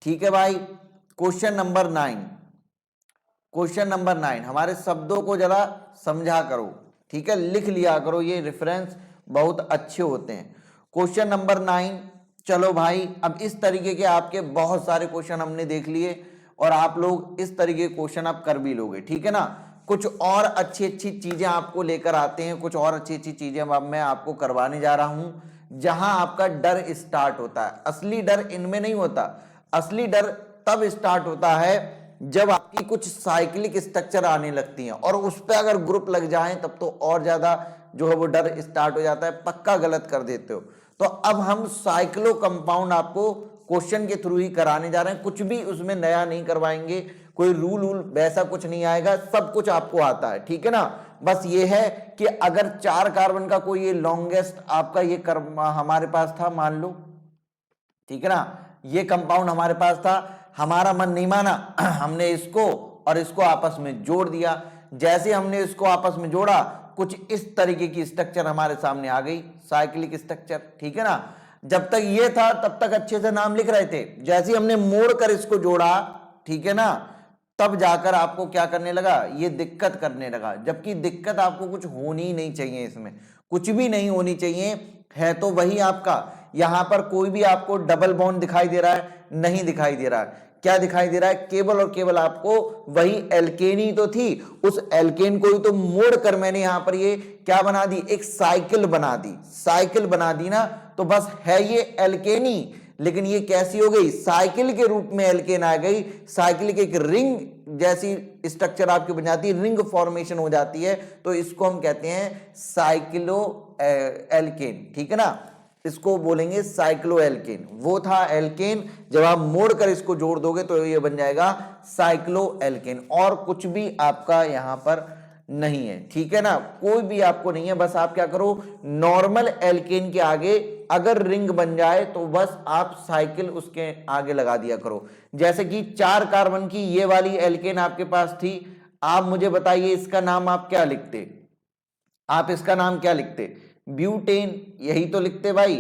ठीक है भाई। क्वेश्चन नंबर 9, क्वेश्चन नंबर 9 हमारे शब्दों को जरा समझा करो, ठीक है, लिख लिया करो, ये रेफरेंस बहुत अच्छे होते हैं। क्वेश्चन नंबर 9, चलो भाई अब इस तरीके के आपके बहुत सारे क्वेश्चन हमने देख लिए और आप लोग इस तरीके के क्वेश्चन आप कर भी लोगे, ठीक है ना। कुछ और अच्छी अच्छी चीजें आपको लेकर आते हैं, कुछ और अच्छी अच्छी चीजें अब मैं आपको करवाने जा रहा हूं जहां आपका डर स्टार्ट होता है। असली डर इनमें नहीं होता, असली डर तब स्टार्ट होता है जब आपकी कुछ साइक्लिक स्ट्रक्चर आने लगती हैं और उस पर अगर ग्रुप लग जाए तब तो और ज्यादा जो है वो डर स्टार्ट हो जाता है, पक्का गलत कर देते हो। तो अब हम साइक्लो कंपाउंड आपको क्वेश्चन के थ्रू ही कराने जा रहे हैं, कुछ भी उसमें नया नहीं करवाएंगे, कोई रूल वैसा कुछ नहीं आएगा, सब कुछ आपको आता है, ठीक है ना। बस ये है कि अगर 4 कार्बन का कोई ये लॉन्गेस्ट आपका ये हमारे पास था, मान लो, ठीक है ना, ये कंपाउंड हमारे पास था, हमारा मन नहीं माना, हमने इसको और इसको आपस में जोड़ दिया। जैसे हमने इसको आपस में जोड़ा कुछ इस तरीके की स्ट्रक्चर हमारे सामने आ गई, साइक्लिक स्ट्रक्चर, ठीक है ना। जब तक ये था तब तक अच्छे से नाम लिख रहे थे, जैसे ही हमने मोड़ कर इसको जोड़ा, ठीक है ना, तब जाकर आपको क्या करने लगा, ये दिक्कत करने लगा। जबकि दिक्कत आपको कुछ होनी ही नहीं चाहिए, इसमें कुछ भी नहीं होनी चाहिए, है तो वही आपका। यहां पर कोई भी आपको डबल बॉन्ड दिखाई दे रहा है? नहीं दिखाई दे रहा है। क्या दिखाई दे रहा है? केवल और केवल आपको वही एल्केन ही तो थी, उस एल्केन को ही तो मोड़ कर मैंने यहां पर ये क्या बना दी, एक साइकिल बना दी। साइकिल बना दी ना, तो बस है ये एल्केन ही, लेकिन ये कैसी हो गई, साइकिल के रूप में एल्केन आ गई। साइकिल की एक रिंग जैसी स्ट्रक्चर आपकी बन जाती है, रिंग फॉर्मेशन हो जाती है, तो इसको हम कहते हैं साइक्लो एल्केन, ठीक है ना, इसको बोलेंगे साइक्लो एल्केन। वो था एल्केन, जब आप मोड़कर इसको जोड़ दोगे तो ये बन जाएगा साइक्लो एल्केन, और कुछ भी आपका यहां पर नहीं है, ठीक है ना, कोई भी आपको नहीं है। बस आप क्या करो, नॉर्मल एल्केन के आगे अगर रिंग बन जाए तो बस आप साइकिल उसके आगे लगा दिया करो। जैसे कि 4 कार्बन की ये वाली एल्केन आपके पास थी, आप मुझे बताइए इसका नाम आप क्या लिखते, आप इसका नाम क्या लिखते? ब्यूटेन, यही तो लिखते भाई,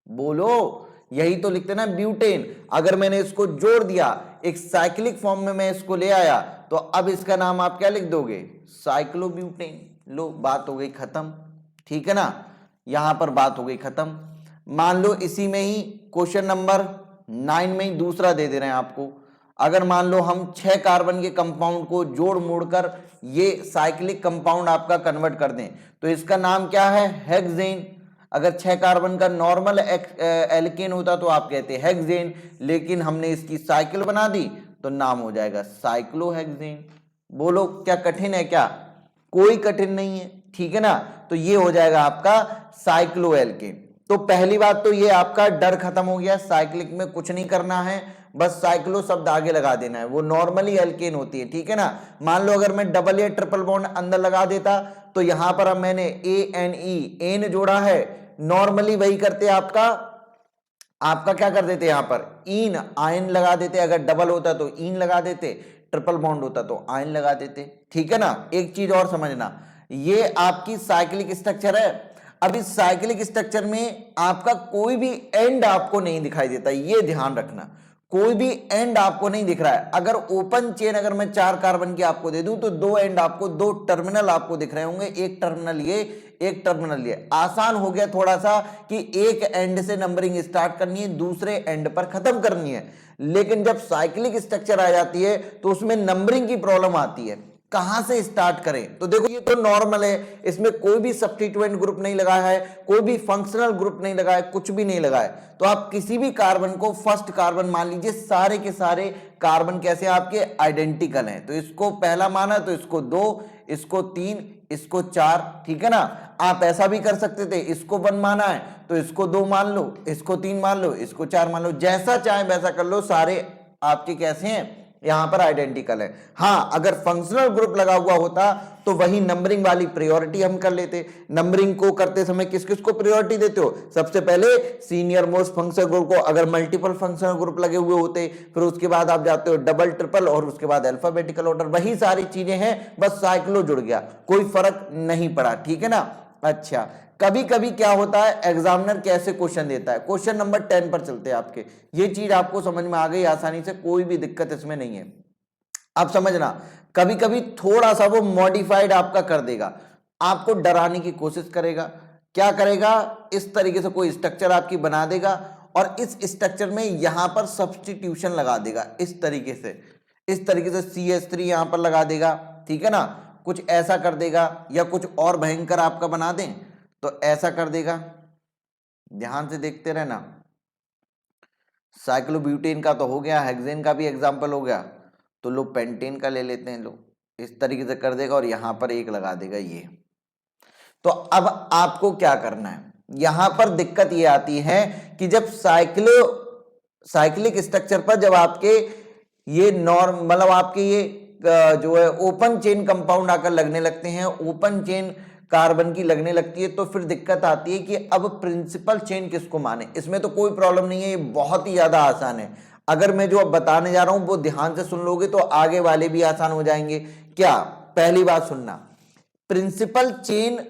बोलो, यही तो लिखते ना, ब्यूटेन। अगर मैंने इसको जोड़ दिया, एक साइक्लिक फॉर्म में मैं इसको ले आया, तो अब इसका नाम आप क्या लिख दोगे, साइक्लोब्यूटेन। लो, बात हो गई खत्म, ठीक है ना, यहां पर बात हो गई खत्म। मान लो इसी में ही क्वेश्चन नंबर 9 में ही दूसरा दे दे रहे हैं आपको। अगर मान लो हम 6 कार्बन के कंपाउंड को जोड़ मोड़कर ये साइक्लिक कंपाउंड आपका कन्वर्ट कर दें, तो इसका नाम क्या है, हेक्सेन। अगर 6 कार्बन का नॉर्मल एल्केन होता तो आप कहते हेक्सेन, लेकिन हमने इसकी साइकिल बना दी तो नाम हो जाएगा साइक्लोहेक्सेन। बोलो, क्या कठिन है क्या? कोई कठिन नहीं है, ठीक है ना। तो ये हो जाएगा आपका साइक्लो एल्केन। तो पहली बात तो ये आपका डर खत्म हो गया, साइक्लिक में कुछ नहीं करना है, बस साइक्लो शब्द आगे लगा देना है, वो नॉर्मली एल्केन होती है, ठीक है ना। मान लो अगर मैं डबल या ट्रिपल बॉन्ड अंदर लगा देता, तो यहां पर अब मैंने ANE एन जोड़ा है, नॉर्मली वही करते आपका क्या कर देते, यहां पर इन आयन लगा देते, अगर डबल होता तो इन लगा देते, ट्रिपल बॉन्ड होता तो आयन लगा देते, ठीक है ना। एक चीज और समझना, ये आपकी साइक्लिक स्ट्रक्चर है। अब इस साइक्लिक स्ट्रक्चर में आपका कोई भी एंड आपको नहीं दिखाई देता, ये ध्यान रखना, कोई भी एंड आपको नहीं दिख रहा है। अगर ओपन चेन अगर मैं 4 कार्बन की आपको दे दूं तो 2 एंड आपको, 2 टर्मिनल आपको दिख रहे होंगे, एक टर्मिनल ये, एक टर्मिनल ये। आसान हो गया थोड़ा सा कि एक एंड से नंबरिंग स्टार्ट करनी है, दूसरे एंड पर खत्म करनी है। लेकिन जब साइक्लिक स्ट्रक्चर आ जाती है तो उसमें नंबरिंग की प्रॉब्लम आती है, कहां से स्टार्ट करें। तो देखो ये तो नॉर्मल है, इसमें कोई भी सब्स्टिट्यूएंट ग्रुप नहीं लगाया है, कोई भी फंक्शनल ग्रुप नहीं लगाया है, कुछ भी नहीं लगाया है। तो आप किसी भी कार्बन को फर्स्ट कार्बन मान लीजिए, सारे के सारे कार्बन कैसे आपके आइडेंटिकल हैं, तो इसको पहला माना तो इसको 2, इसको 3, इसको 4, ठीक है ना। आप ऐसा भी कर सकते थे, इसको 1 माना है तो इसको 2 मान लो, इसको 3 मान लो, इसको 4 मान लो, जैसा चाहे वैसा कर लो, सारे आपके कैसे हैं, यहां पर आइडेंटिकल है। हां, अगर फंक्शनल ग्रुप लगा हुआ होता तो वही नंबरिंग वाली प्रायोरिटी हम कर लेते। नंबरिंग को करते समय किस किस को प्रायोरिटी देते हो, सबसे पहले सीनियर मोस्ट फंक्शनल ग्रुप को, अगर मल्टीपल फंक्शनल ग्रुप लगे हुए होते, फिर उसके बाद आप जाते हो डबल ट्रिपल, और उसके बाद अल्फाबेटिकल ऑर्डर, वही सारी चीजें हैं, बस साइक्लो जुड़ गया, कोई फर्क नहीं पड़ा, ठीक है ना। अच्छा, कभी कभी क्या होता है, एग्जामिनर कैसे क्वेश्चन देता है। क्वेश्चन नंबर 10 पर चलते हैं आपके, ये चीज आपको समझ में आ गई आसानी से, कोई भी दिक्कत इसमें नहीं है। अब समझना, कभी कभी थोड़ा सा वो मॉडिफाइड आपका कर देगा, आपको डराने की कोशिश करेगा। क्या करेगा, इस तरीके से कोई स्ट्रक्चर आपकी बना देगा और इस स्ट्रक्चर में यहां पर सब्स्टिट्यूशन लगा देगा, इस तरीके से CH3 यहां पर लगा देगा, ठीक है ना। कुछ ऐसा कर देगा, या कुछ और भयंकर आपका बना दें तो ऐसा कर देगा। ध्यान से देखते रहना। साइक्लोब्यूटेन का तो हो गया, हेक्सेन का भी एग्जाम्पल हो गया, तो लो पेंटेन का ले लेते हैं। लो इस तरीके से कर देगा और यहां पर एक लगा देगा ये। तो अब आपको क्या करना है, यहां पर दिक्कत ये आती है कि जब साइक्लिक स्ट्रक्चर पर जब आपके ये नॉर्म मतलब आपके ये जो है ओपन चेन कंपाउंड आकर लगने लगते हैं, ओपन चेन कार्बन की लगने लगती है, तो फिर दिक्कत आती है कि अब प्रिंसिपल चेन किसको माने। इसमें तो कोई प्रॉब्लम नहीं है, ये बहुत ही ज्यादा आसान है। अगर मैं जो अब बताने जा रहा हूं वो ध्यान से सुन लोगे तो आगे वाले भी आसान हो जाएंगे। क्या, पहली बात सुनना, प्रिंसिपल चेन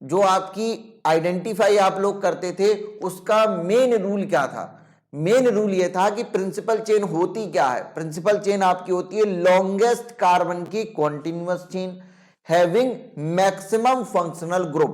जो आपकी आइडेंटिफाई आप लोग करते थे उसका मेन रूल क्या था। मेन रूल ये था कि प्रिंसिपल चेन होती क्या है, प्रिंसिपल चेन आपकी होती है लॉन्गेस्ट कार्बन की continuous chain having maximum functional group.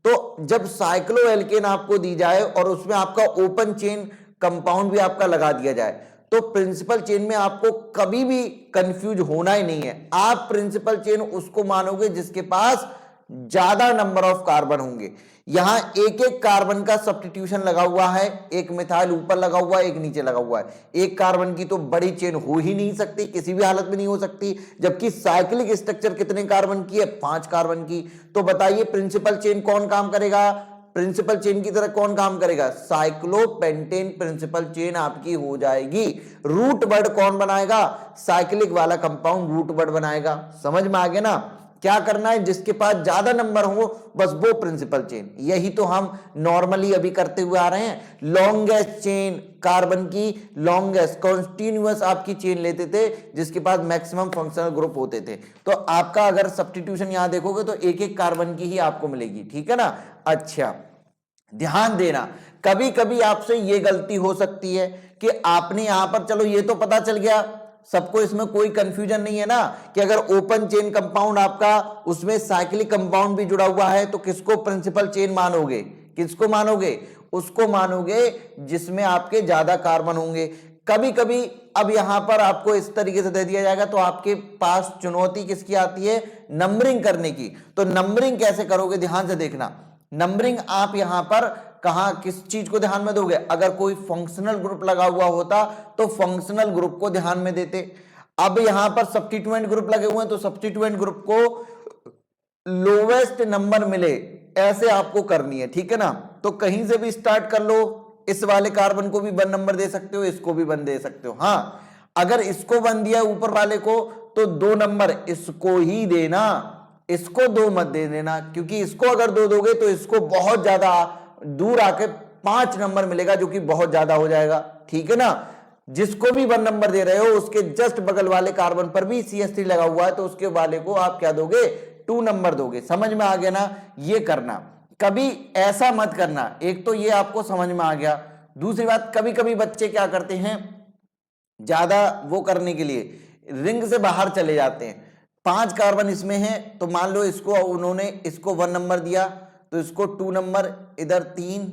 तो जब साइक्लोएल्केन आपको दी जाए और उसमें आपका ओपन चेन कंपाउंड भी आपका लगा दिया जाए, तो प्रिंसिपल चेन में आपको कभी भी कंफ्यूज होना ही नहीं है। आप प्रिंसिपल चेन उसको मानोगे जिसके पास ज्यादा नंबर ऑफ कार्बन होंगे। यहां एक एक कार्बन का सब्स्टिट्यूशन लगा हुआ है, एक मिथाइल ऊपर लगा हुआ है, एक नीचे लगा हुआ है। एक कार्बन की तो बड़ी चेन हो ही नहीं सकती, किसी भी हालत में नहीं हो सकती। जबकि साइक्लिक स्ट्रक्चर कितने कार्बन की है, 5 कार्बन की। तो बताइए प्रिंसिपल चेन कौन काम करेगा, प्रिंसिपल चेन की तरह कौन काम करेगा, साइक्लोपेंटेन प्रिंसिपल चेन आपकी हो जाएगी। रूट वर्ड कौन बनाएगा, साइक्लिक वाला कंपाउंड रूट वर्ड बनाएगा। समझ में आ गया ना। क्या करना है, जिसके पास ज्यादा नंबर हो बस वो प्रिंसिपल चेन। यही तो हम नॉर्मली अभी करते हुए आ रहे हैं। लॉन्गेस्ट चेन, कार्बन की लॉन्गेस्ट कॉन्टिन्यूअस आपकी चेन लेते थे जिसके पास मैक्सिमम फंक्शनल ग्रुप होते थे। तो आपका अगर सब्स्टिट्यूशन यहां देखोगे तो एक एक कार्बन की ही आपको मिलेगी, ठीक है ना। अच्छा, ध्यान देना, कभी कभी आपसे ये गलती हो सकती है कि आपने यहां पर, चलो ये तो पता चल गया सबको, इसमें कोई कंफ्यूजन नहीं है ना कि अगर ओपन चेन कंपाउंड आपका उसमें साइक्लिक कंपाउंड भी जुड़ा हुआ है तो किसको प्रिंसिपल चेन मानोगे, किसको मानोगे, उसको मानोगे जिसमें आपके ज्यादा कार्बन होंगे। कभी कभी अब यहां पर आपको इस तरीके से दे दिया जाएगा तो आपके पास चुनौती किसकी आती है, नंबरिंग करने की। तो नंबरिंग कैसे करोगे, ध्यान से देखना। नंबरिंग आप यहां पर कहां किस चीज को ध्यान में दोगे, अगर कोई फंक्शनल ग्रुप लगा हुआ होता तो फंक्शनल ग्रुप को ध्यान में देते। अब यहां पर सब्स्टिट्यूएंट ग्रुप लगे हुए हैं तो सब्स्टिट्यूएंट ग्रुप को लोवेस्ट नंबर मिले ऐसे आपको करनी है, ठीक है ना। तो कहीं से भी स्टार्ट कर लो, इस वाले कार्बन को भी 1 नंबर दे सकते हो, इसको भी 1 दे सकते हो। हाँ, अगर इसको 1 दिया ऊपर वाले को तो 2 नंबर इसको ही देना, इसको 2 मत दे देना, क्योंकि इसको अगर 2 दोगे तो इसको बहुत ज्यादा दूर आके 5 नंबर मिलेगा जो कि बहुत ज्यादा हो जाएगा, ठीक है ना। जिसको भी 1 नंबर दे रहे हो उसके जस्ट बगल वाले कार्बन पर भी CH3 लगा हुआ है तो उसके वाले को आप क्या दोगे, 2 नंबर दोगे। समझ में आ गया ना, ये करना। कभी ऐसा मत करना, एक तो ये आपको समझ में आ गया। दूसरी बात, कभी कभी बच्चे क्या करते हैं, ज्यादा वो करने के लिए रिंग से बाहर चले जाते हैं। 5 कार्बन इसमें है तो मान लो इसको उन्होंने इसको 1 नंबर दिया तो इसको 2 नंबर, इधर 3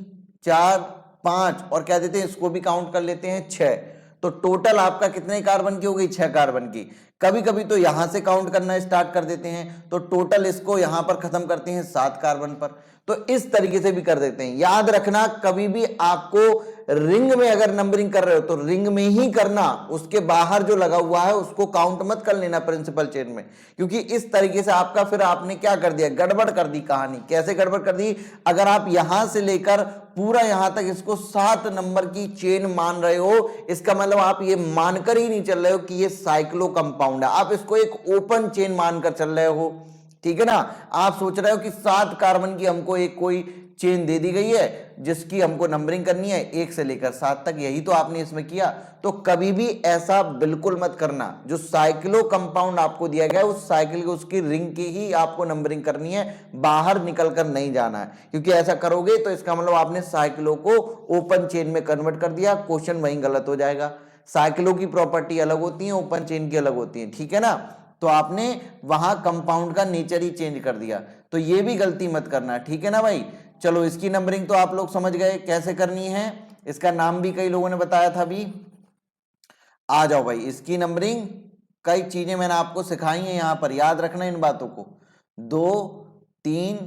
4 5 और क्या देते हैं, इसको भी काउंट कर लेते हैं 6। तो टोटल आपका कितने कार्बन की हो गई, 6 कार्बन की। कभी कभी तो यहां से काउंट करना स्टार्ट कर देते हैं तो टोटल इसको यहां पर खत्म करते हैं 7 कार्बन पर। तो इस तरीके से भी कर देते हैं। याद रखना, कभी भी आपको रिंग में अगर नंबरिंग कर रहे हो तो रिंग में ही करना, उसके बाहर जो लगा हुआ है उसको काउंट मत कर लेना प्रिंसिपल चेन में, क्योंकि इस तरीके से आपका फिर आपने क्या कर दिया, गड़बड़ कर दी कहानी। कैसे गड़बड़ कर दी, अगर आप यहां से लेकर पूरा यहां तक इसको 7 नंबर की चेन मान रहे हो, इसका मतलब आप ये मानकर ही नहीं चल रहे हो कि ये साइक्लो कंपाउंड है, आप इसको एक ओपन चेन मानकर चल रहे हो, ठीक है ना। आप सोच रहे हो कि 7 कार्बन की हमको एक कोई चेन दे दी गई है जिसकी हमको नंबरिंग करनी है 1 से लेकर 7 तक, यही तो आपने इसमें किया। तो कभी भी ऐसा बिल्कुल मत करना, जो साइक्लो कंपाउंड आपको दिया गया है उस साइकिल की उसकी रिंग की ही आपको नंबरिंग करनी है, बाहर निकल कर नहीं जाना है, क्योंकि ऐसा करोगे तो इसका मतलब आपने साइक्लो को ओपन चेन में कन्वर्ट कर दिया, क्वेश्चन वहीं गलत हो जाएगा। साइक्लो की प्रॉपर्टी अलग होती है, ओपन चेन की अलग होती है, ठीक है ना। तो आपने वहां कंपाउंड का नेचर ही चेंज कर दिया, तो ये भी गलती मत करना, ठीक है ना भाई। चलो इसकी नंबरिंग तो आप लोग समझ गए कैसे करनी है, इसका नाम भी कई लोगों ने बताया था अभी। आ जाओ भाई, इसकी नंबरिंग कई चीजें मैंने आपको सिखाई हैं, यहां पर याद रखना इन बातों को। 2 3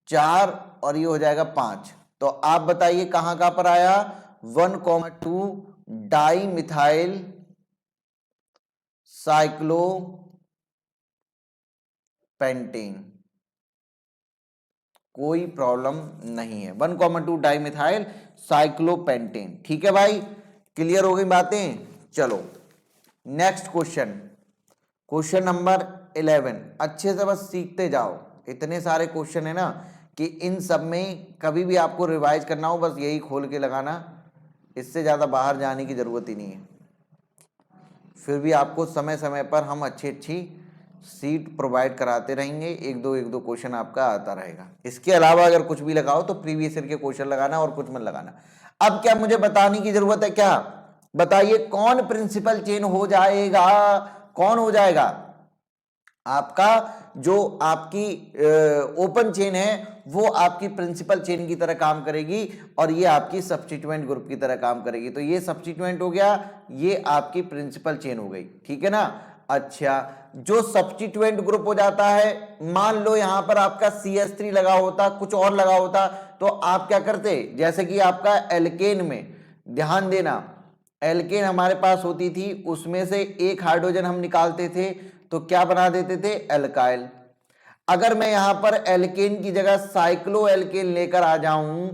4 और ये हो जाएगा 5। तो आप बताइए कहां कहां पर आया। 1,2 डाई मिथाइल साइक्लो पेंटेन, कोई प्रॉब्लम नहीं है। 1,2 डाइमिथाइल साइक्लोपेंटेन, ठीक है भाई, क्लियर हो गई बातें। चलो नेक्स्ट क्वेश्चन, क्वेश्चन नंबर 11। अच्छे से बस सीखते जाओ, इतने सारे क्वेश्चन है ना कि इन सब में कभी भी आपको रिवाइज करना हो बस यही खोल के लगाना, इससे ज्यादा बाहर जाने की जरूरत ही नहीं है। फिर भी आपको समय समय पर हम अच्छी सीट प्रोवाइड कराते रहेंगे, एक दो क्वेश्चन आपका आता रहेगा। इसके अलावा अगर कुछ भी लगाओ तो प्रीवियस ईयर के क्वेश्चन लगाना और कुछ मत लगाना। अब क्या मुझे बताने की जरूरत है क्या, बताइए कौन प्रिंसिपल चेन हो जाएगा, कौन हो जाएगा। आपका जो आपकी ओपन चेन है वो आपकी प्रिंसिपल चेन की तरह काम करेगी और ये आपकी सब्स्टिट्यूएंट ग्रुप की तरह काम करेगी। तो ये सब्स्टिट्यूएंट हो गया, ये आपकी प्रिंसिपल चेन हो गई, ठीक है ना। अच्छा, जो सब्स्टिट्यूएंट ग्रुप हो जाता है, मान लो यहां पर आपका CH3 लगा होता, कुछ और लगा होता, तो आप क्या करते, जैसे कि आपका एल्केन में, ध्यान देना, एल्केन हमारे पास होती थी, उसमें से एक हाइड्रोजन हम निकालते थे तो क्या बना देते थे, एल्काइल। अगर मैं यहां पर एल्केन की जगह साइक्लो एल्केन लेकर आ जाऊं,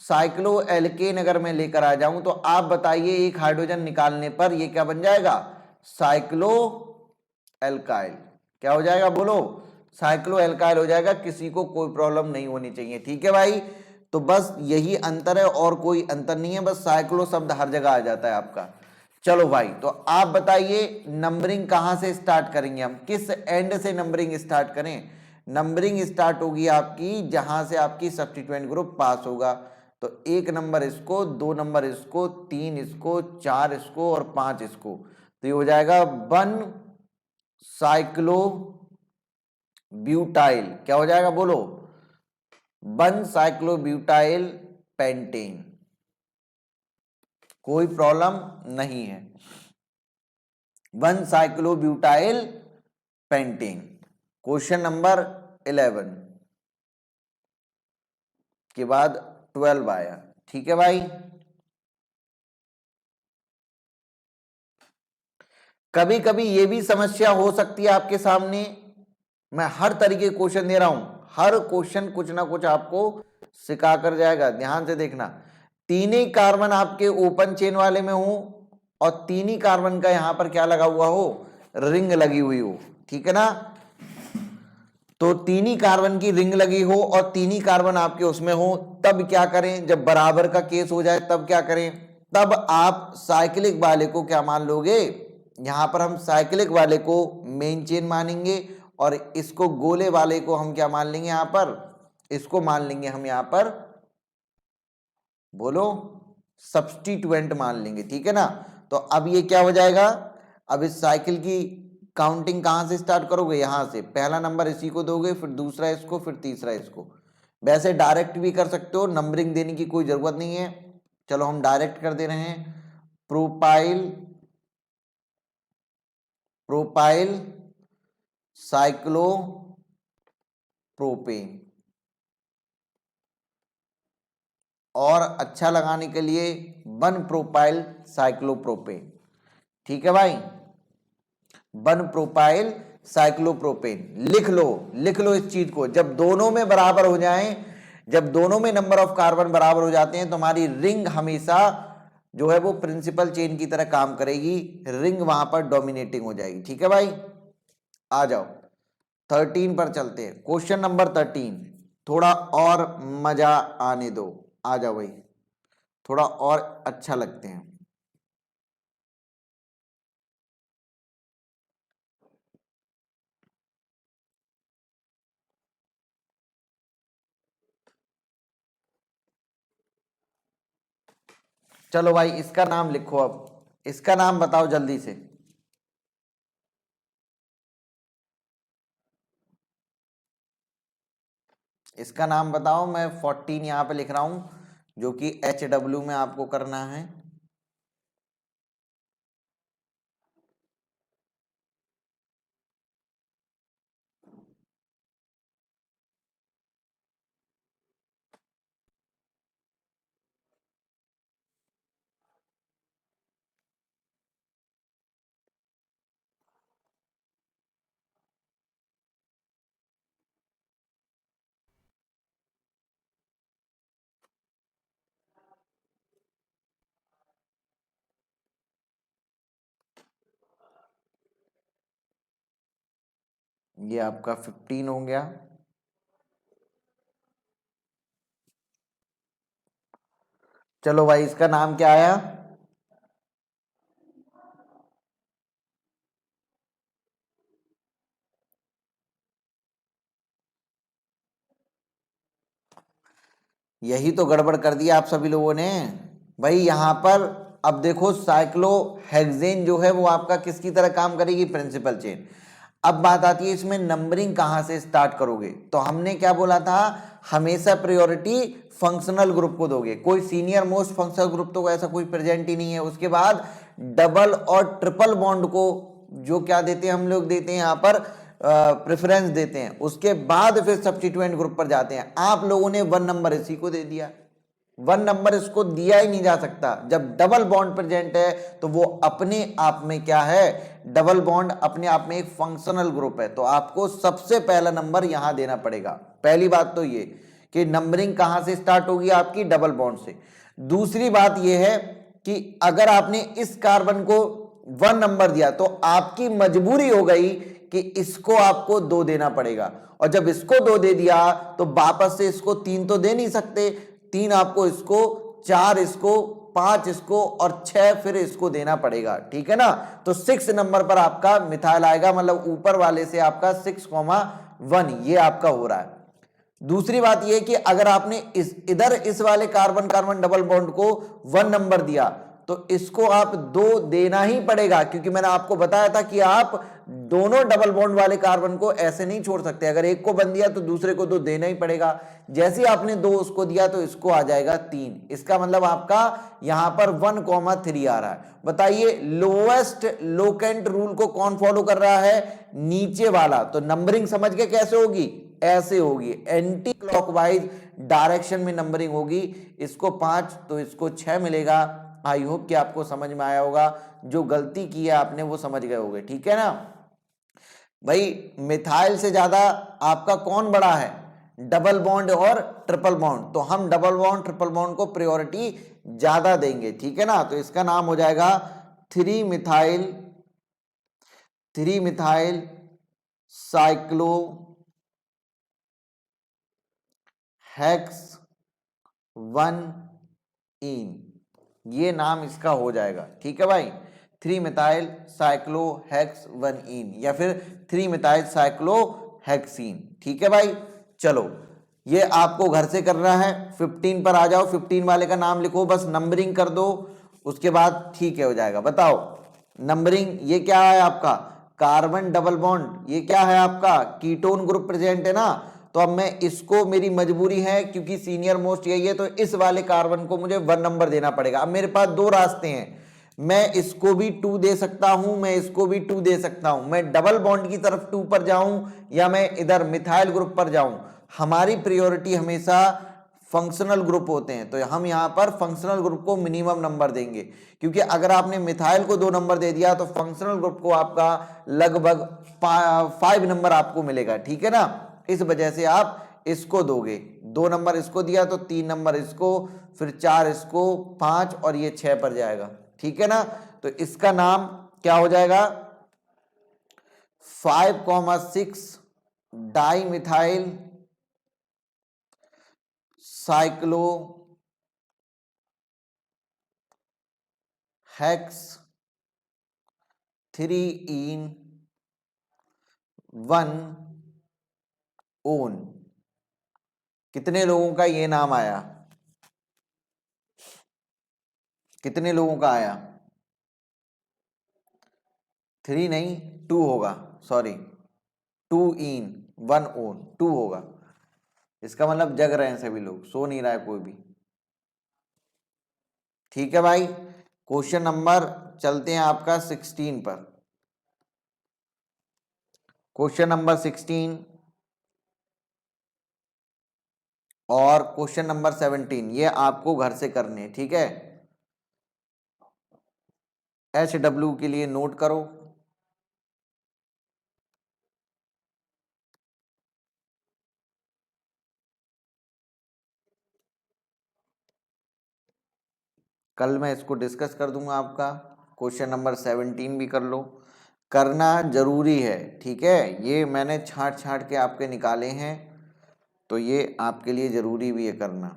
साइक्लो एल्केन अगर मैं लेकर आ जाऊं तो आप बताइए एक हाइड्रोजन निकालने पर ये क्या बन जाएगा, साइक्लो एल्काइल। क्या हो जाएगा बोलो, साइक्लो एल्काइल हो जाएगा, किसी को कोई प्रॉब्लम नहीं होनी चाहिए, ठीक है भाई। तो बस यही अंतर है और कोई अंतर नहीं है, बस साइक्लो शब्द हर जगह आ जाता है आपका। चलो भाई, तो आप बताइए नंबरिंग कहां से स्टार्ट करेंगे, हम किस एंड से नंबरिंग स्टार्ट करें। नंबरिंग स्टार्ट होगी आपकी जहां से आपकी सब्स्टिट्यूएंट ग्रुप पास होगा। तो 1 नंबर इसको, 2 नंबर इसको, 3 इसको, 4 इसको और 5 इसको, तो ये हो जाएगा 1 साइक्लो ब्यूटाइल। क्या हो जाएगा बोलो, 1 साइक्लो ब्यूटाइल पेंटेन, कोई प्रॉब्लम नहीं है। 1 cyclo butyl pentane. Question number 11 के बाद 12 आया, ठीक है भाई। कभी कभी ये भी समस्या हो सकती है आपके सामने, मैं हर तरीके के क्वेश्चन दे रहा हूं, हर क्वेश्चन कुछ ना कुछ आपको सिखा कर जाएगा, ध्यान से देखना। तीन ही कार्बन आपके ओपन चेन वाले में हो और तीन ही कार्बन का यहां पर क्या लगा हुआ हो, रिंग लगी हुई हो, ठीक है ना। तो तीन ही कार्बन की रिंग लगी हो और तीन ही कार्बन आपके उसमें हो, तब क्या करें, जब बराबर का केस हो जाए तब क्या करें, तब आप साइक्लिक वाले को क्या मान लोगे, यहां पर हम साइक्लिक वाले को मेन चेन मानेंगे और इसको गोले वाले को हम क्या मान लेंगे, यहां पर इसको मान लेंगे हम यहां पर, बोलो, सब्स्टिट्यूएंट मान लेंगे, ठीक है ना। तो अब ये क्या हो जाएगा, अब इस साइकिल की काउंटिंग कहां से स्टार्ट करोगे, यहां से पहला नंबर इसी को दोगे, फिर दूसरा इसको, फिर तीसरा इसको। वैसे डायरेक्ट भी कर सकते हो, नंबरिंग देने की कोई जरूरत नहीं है, चलो हम डायरेक्ट कर दे रहे हैं। प्रोपाइल, प्रोपाइल साइक्लो प्रोपेन, और अच्छा लगाने के लिए 1 प्रोपाइल साइक्लोप्रोपेन, ठीक है भाई, 1 प्रोपाइल साइक्लोप्रोपेन। लिख लो, लिख लो इस चीज को, जब दोनों में बराबर हो जाएं, जब दोनों में नंबर ऑफ कार्बन बराबर हो जाते हैं तो हमारी रिंग हमेशा जो है वो प्रिंसिपल चेन की तरह काम करेगी, रिंग वहां पर डोमिनेटिंग हो जाएगी, ठीक है भाई। आ जाओ 13 पर चलते हैं, क्वेश्चन नंबर 13, थोड़ा और मजा आने दो, आ जाओ भाई, थोड़ा और अच्छा लगते हैं। चलो भाई इसका नाम लिखो, अब इसका नाम बताओ जल्दी से। इसका नाम बताओ, मैं 14 यहाँ पे लिख रहा हूं, जो कि HW में आपको करना है। ये आपका 15 हो गया। चलो भाई इसका नाम क्या आया? यही तो गड़बड़ कर दिया आप सभी लोगों ने भाई। यहां पर अब देखो, साइक्लोहेक्सेन जो है वो आपका किसकी तरह काम करेगी? Principal chain. अब बात आती है इसमें नंबरिंग कहां से स्टार्ट करोगे? तो हमने क्या बोला था, हमेशा प्रायोरिटी फंक्शनल ग्रुप को दोगे। कोई सीनियर मोस्ट फंक्शनल ग्रुप तो ऐसा कोई प्रेजेंट ही नहीं है। उसके बाद डबल और ट्रिपल बॉन्ड को जो क्या देते हैं, हम लोग देते हैं यहां पर प्रेफरेंस देते हैं। उसके बाद फिर सब्स्टिट्यूएंट ग्रुप पर जाते हैं। आप लोगों ने 1 नंबर इसी को दे दिया। 1 नंबर इसको दिया ही नहीं जा सकता। जब डबल बॉन्ड प्रेजेंट है तो वो अपने आप में क्या है? डबल बॉन्ड अपने आप में एक फंक्शनल ग्रुप है। तो आपको सबसे पहला नंबर यहां देना पड़ेगा। पहली बात तो ये कि नंबरिंग कहां से स्टार्ट होगी आपकी? डबल बॉन्ड से। दूसरी बात यह है कि अगर आपने इस कार्बन को 1 नंबर दिया तो आपकी मजबूरी हो गई कि इसको आपको 2 देना पड़ेगा। और जब इसको 2 दे दिया तो वापस से इसको 3 तो दे नहीं सकते। 3 आपको इसको, 4 इसको, 5 इसको और 6 फिर इसको देना पड़ेगा। ठीक है ना? तो 6 नंबर पर आपका मिथाइल आएगा, मतलब ऊपर वाले से आपका 6,1 ये आपका हो रहा है। दूसरी बात यह कि अगर आपने इधर इस वाले कार्बन कार्बन डबल बॉन्ड को 1 नंबर दिया तो इसको आप 2 देना ही पड़ेगा, क्योंकि मैंने आपको बताया था कि आप दोनों डबल बॉन्ड वाले कार्बन को ऐसे नहीं छोड़ सकते। अगर एक को 1 दिया तो दूसरे को 2 देना ही पड़ेगा। जैसे आपने 2 उसको दिया तो इसको आ जाएगा 3। इसका मतलब आपका यहां पर 1,3 आ रहा है। बताइए लोएस्ट लोकेंट रूल को कौन फॉलो कर रहा है? नीचे वाला। तो नंबरिंग समझ के कैसे होगी? ऐसे होगी, एंटी क्लॉकवाइज डायरेक्शन में नंबरिंग होगी। इसको 5 तो इसको 6 मिलेगा। आई होप कि आपको समझ में आया होगा। जो गलती की है आपने वो समझ गए होंगे। ठीक है ना भाई? मिथाइल से ज्यादा आपका कौन बड़ा है? डबल बॉन्ड और ट्रिपल बॉन्ड। तो हम डबल बॉन्ड ट्रिपल बॉन्ड को प्रायोरिटी ज्यादा देंगे। ठीक है ना? तो इसका नाम हो जाएगा 3 मिथाइल साइक्लो हेक्स 1 इन, ये नाम इसका हो जाएगा। ठीक है भाई? 3 मिथाइल साइक्लो हेक्स 1 इन या फिर 3 मिथाइल साइक्लो हेक्सीन। ठीक है भाई? चलो ये आपको घर से करना है। 15 पर आ जाओ। 15 वाले का नाम लिखो, बस नंबरिंग कर दो, उसके बाद ठीक है हो जाएगा। बताओ नंबरिंग ये क्या है आपका? Carbon double bond. ये क्या है आपका? कीटोन ग्रुप प्रेजेंट है ना? तो अब मैं इसको, मेरी मजबूरी है क्योंकि सीनियर मोस्ट यही है, तो इस वाले कार्बन को मुझे 1 नंबर देना पड़ेगा। अब मेरे पास 2 रास्ते हैं, मैं इसको भी 2 दे सकता हूं, मैं इसको भी 2 दे सकता हूं। मैं डबल बॉन्ड की तरफ 2 पर जाऊं या मैं इधर मिथाइल ग्रुप पर जाऊं। हमारी प्रायोरिटी हमेशा फंक्शनल ग्रुप होते हैं, तो हम यहां पर फंक्शनल ग्रुप को मिनिमम नंबर देंगे, क्योंकि अगर आपने मिथाइल को 2 नंबर दे दिया तो फंक्शनल ग्रुप को आपका लगभग 5 नंबर आपको मिलेगा। ठीक है ना? इस वजह से आप इसको दोगे। 2 नंबर इसको दिया तो 3 नंबर इसको, फिर 4 इसको, 5 और ये 6 पर जाएगा। ठीक है ना? तो इसका नाम क्या हो जाएगा? 5,6 di methyl cyclo hex 3 in 1 own. कितने लोगों का ये नाम आया? कितने लोगों का आया? 3 नहीं, 2 होगा, सॉरी, 2 in 1 ओन, 2 होगा। इसका मतलब जग रहे हैं सभी लोग, सो नहीं रहा है कोई भी। ठीक है भाई, क्वेश्चन नंबर चलते हैं आपका 16 पर। क्वेश्चन नंबर 16 और क्वेश्चन नंबर 17 ये आपको घर से करने हैं, ठीक है। HW के लिए नोट करो। कल मैं इसको डिस्कस कर दूंगा आपका। क्वेश्चन नंबर 17 भी कर लो, करना जरूरी है, ठीक है। ये मैंने छांट छांट के आपके निकाले हैं, तो ये आपके लिए जरूरी भी है करना।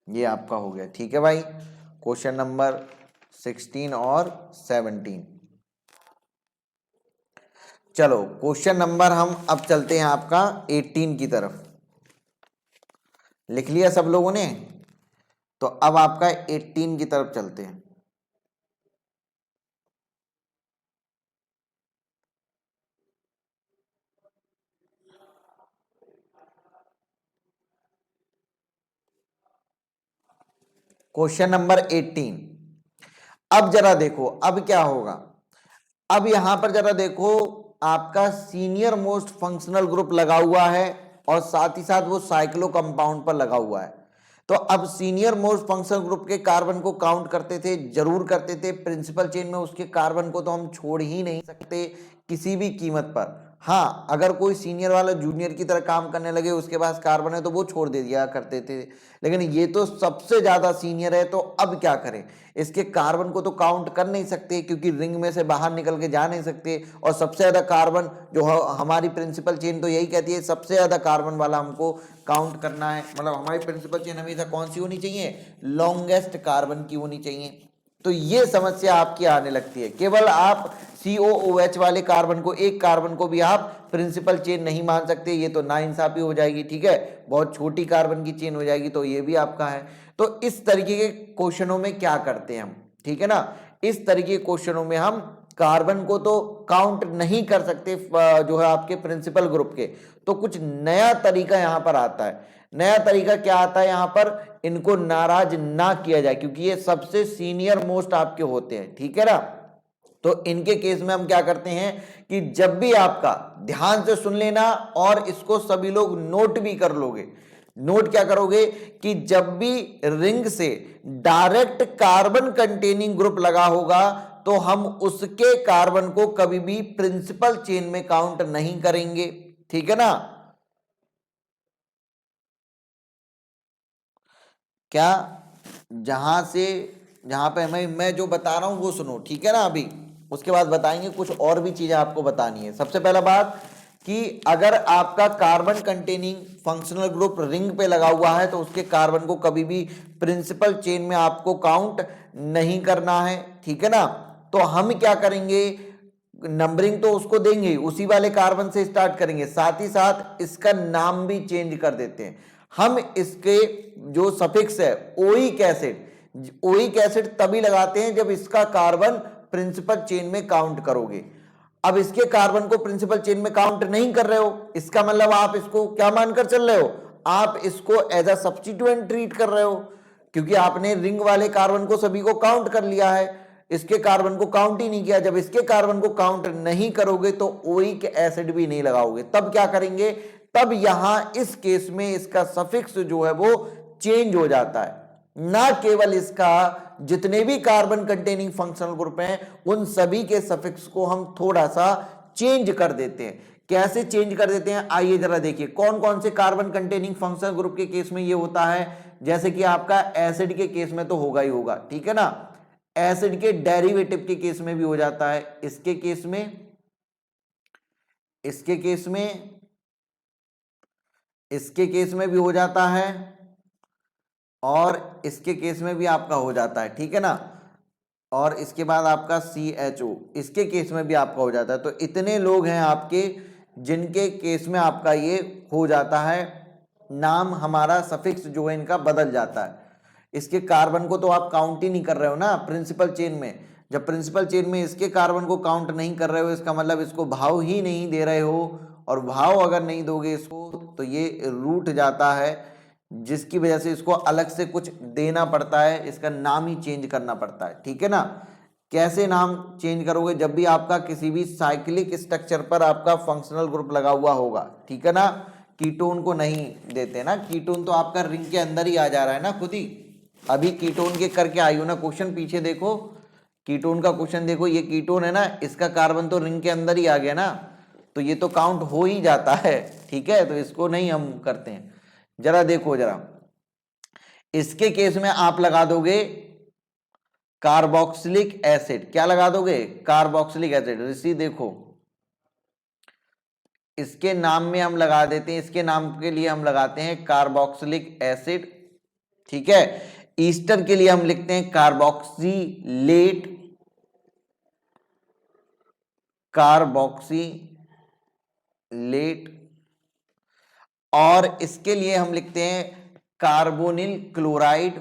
ये आपका हो गया, ठीक है भाई। क्वेश्चन नंबर 16 और 17। चलो क्वेश्चन नंबर हम अब चलते हैं आपका 18 की तरफ। लिख लिया सब लोगों ने? तो अब आपका 18 की तरफ चलते हैं। Question number 18। अब जरा देखो अब क्या होगा। अब यहां पर जरा देखो, आपका सीनियर मोस्ट फंक्शनल ग्रुप लगा हुआ है और साथ ही साथ वो साइक्लो कंपाउंड पर लगा हुआ है। तो अब सीनियर मोस्ट फंक्शनल ग्रुप के कार्बन को काउंट करते थे, जरूर करते थे। प्रिंसिपल चेन में उसके कार्बन को तो हम छोड़ ही नहीं सकते किसी भी कीमत पर। हाँ, अगर कोई सीनियर वाला जूनियर की तरह काम करने लगे, उसके पास कार्बन है तो वो छोड़ दे दिया करते थे, लेकिन ये तो सबसे ज्यादा सीनियर है, तो अब क्या करें? इसके कार्बन को तो काउंट कर नहीं सकते क्योंकि रिंग में से बाहर निकल के जा नहीं सकते। और सबसे ज्यादा कार्बन जो हमारी प्रिंसिपल चेन तो यही कहती है, सबसे ज्यादा कार्बन वाला हमको काउंट करना है। मतलब हमारी प्रिंसिपल चेन हमेशा कौन सी होनी चाहिए? लॉन्गेस्ट कार्बन की होनी चाहिए। तो ये समस्या आपकी आने लगती है। केवल आप COOH वाले कार्बन को, एक कार्बन को भी आप प्रिंसिपल चेन नहीं मान सकते, ये तो नाइंसाफी हो जाएगी, ठीक है। बहुत छोटी कार्बन की चेन हो जाएगी, तो ये भी आपका है। तो इस तरीके के क्वेश्चनों में क्या करते हैं हम, ठीक है ना, इस तरीके के क्वेश्चनों में हम कार्बन को तो काउंट नहीं कर सकते जो है आपके प्रिंसिपल ग्रुप के। तो कुछ नया तरीका यहां पर आता है। नया तरीका क्या आता है यहां पर? इनको नाराज ना किया जाए क्योंकि ये सबसे सीनियर मोस्ट आपके होते हैं, ठीक है ना। तो इनके केस में हम क्या करते हैं कि जब भी आपका, ध्यान से सुन लेना और इसको सभी लोग नोट भी कर लोगे। नोट क्या करोगे कि जब भी रिंग से डायरेक्ट कार्बन कंटेनिंग ग्रुप लगा होगा तो हम उसके कार्बन को कभी भी प्रिंसिपल चेन में काउंट नहीं करेंगे, ठीक है ना। क्या? जहां पे मैं जो बता रहा हूं वो सुनो, ठीक है ना। अभी उसके बाद बताएंगे, कुछ और भी चीजें आपको बतानी है। सबसे पहला बात कि अगर आपका carbon containing functional group ring पे लगा हुआ है तो उसके कार्बन को कभी भी प्रिंसिपल चेन में आपको काउंट नहीं करना है, ठीक है ना। तो हम क्या करेंगे, नंबरिंग तो उसको देंगे, उसी वाले कार्बन से स्टार्ट करेंगे, साथ ही साथ इसका नाम भी चेंज कर देते हैं। हम इसके जो सफिक्स है ओइक एसिड, ओइक एसिड तभी लगाते हैं जब इसका कार्बन प्रिंसिपल चेन में काउंट करोगे। अब इसके कार्बन को प्रिंसिपल चेन में काउंट नहीं कर रहे हो, इसका मतलब आप इसको क्या मानकर चल रहे हो? आप इसको एज अ सब्स्टिट्यूएंट ट्रीट कर रहे हो क्योंकि आपने रिंग वाले कार्बन को सभी को काउंट कर लिया है, इसके कार्बन को काउंट ही नहीं किया। जब इसके कार्बन को काउंट नहीं करोगे तो ओइक एसिड भी नहीं लगाओगे। तब क्या करेंगे? तब यहां इस केस में इसका सफिक्स जो है वो चेंज हो जाता है। ना केवल इसका, जितने भी कार्बन कंटेनिंग फंक्शनल ग्रुप हैं उन सभी के सफिक्स को हम थोड़ा सा चेंज कर देते हैं। कैसे चेंज कर देते हैं आइए जरा देखिए। कौन कौन से कार्बन कंटेनिंग फंक्शनल ग्रुप के केस में ये होता है? जैसे कि आपका एसिड के केस में तो होगा ही होगा, ठीक है ना। एसिड के डेरिवेटिव के केस में भी हो जाता है, इसके केस में इसके केस में भी हो जाता है और इसके केस में भी आपका हो जाता है, ठीक है ना। और इसके बाद आपका CHO, इसके केस में भी आपका हो जाता है। तो इतने लोग हैं आपके जिनके केस में आपका ये हो जाता है, नाम हमारा सफिक्स जो है इनका बदल जाता है। इसके कार्बन को तो आप काउंट ही नहीं कर रहे हो ना प्रिंसिपल चेन में। जब प्रिंसिपल चेन में इसके कार्बन को काउंट नहीं कर रहे हो, इसका मतलब इसको भाव ही नहीं दे रहे हो, और भाव अगर नहीं दोगे इसको तो ये रूठ जाता है, जिसकी वजह से इसको अलग से कुछ देना पड़ता है, इसका नाम ही चेंज करना पड़ता है, ठीक है ना। कैसे नाम चेंज करोगे? जब भी आपका किसी भी साइक्लिक स्ट्रक्चर पर आपका फंक्शनल ग्रुप लगा हुआ होगा, ठीक है ना। कीटोन को नहीं देते ना, कीटोन तो आपका रिंग के अंदर ही आ जा रहा है ना खुद ही। अभी कीटोन के करके आई हो ना क्वेश्चन, पीछे देखो कीटोन का क्वेश्चन देखो, ये कीटोन है ना, इसका कार्बन तो रिंग के अंदर ही आ गया ना, तो ये तो काउंट हो ही जाता है, ठीक है। तो इसको नहीं हम करते हैं। जरा देखो, जरा इसके केस में आप लगा दोगे कार्बोक्सिलिक एसिड। क्या लगा दोगे? Carboxylic acid. ऋषि देखो, इसके नाम में हम लगा देते हैं, इसके नाम के लिए हम लगाते हैं कार्बोक्सिलिक एसिड, ठीक है। ईस्टर के लिए हम लिखते हैं कार्बोक्सिलेट, और इसके लिए हम लिखते हैं कार्बोनिल क्लोराइड।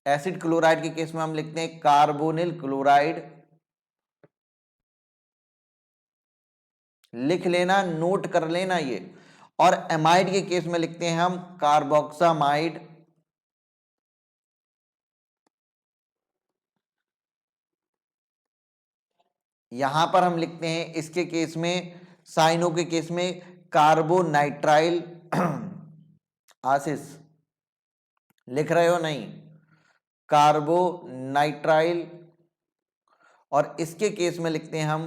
एसिड क्लोराइड के केस में हम लिखते हैं कार्बोनिल क्लोराइड। लिख लेना, नोट कर लेना ये। और एमाइड के केस में लिखते हैं हम कार्बोक्सामाइड। यहां पर हम लिखते हैं इसके केस में, साइनो के केस में कार्बोनाइट्राइल। आशीष लिख रहे हो? नहीं, कार्बोनाइट्राइल। और इसके केस में लिखते हैं हम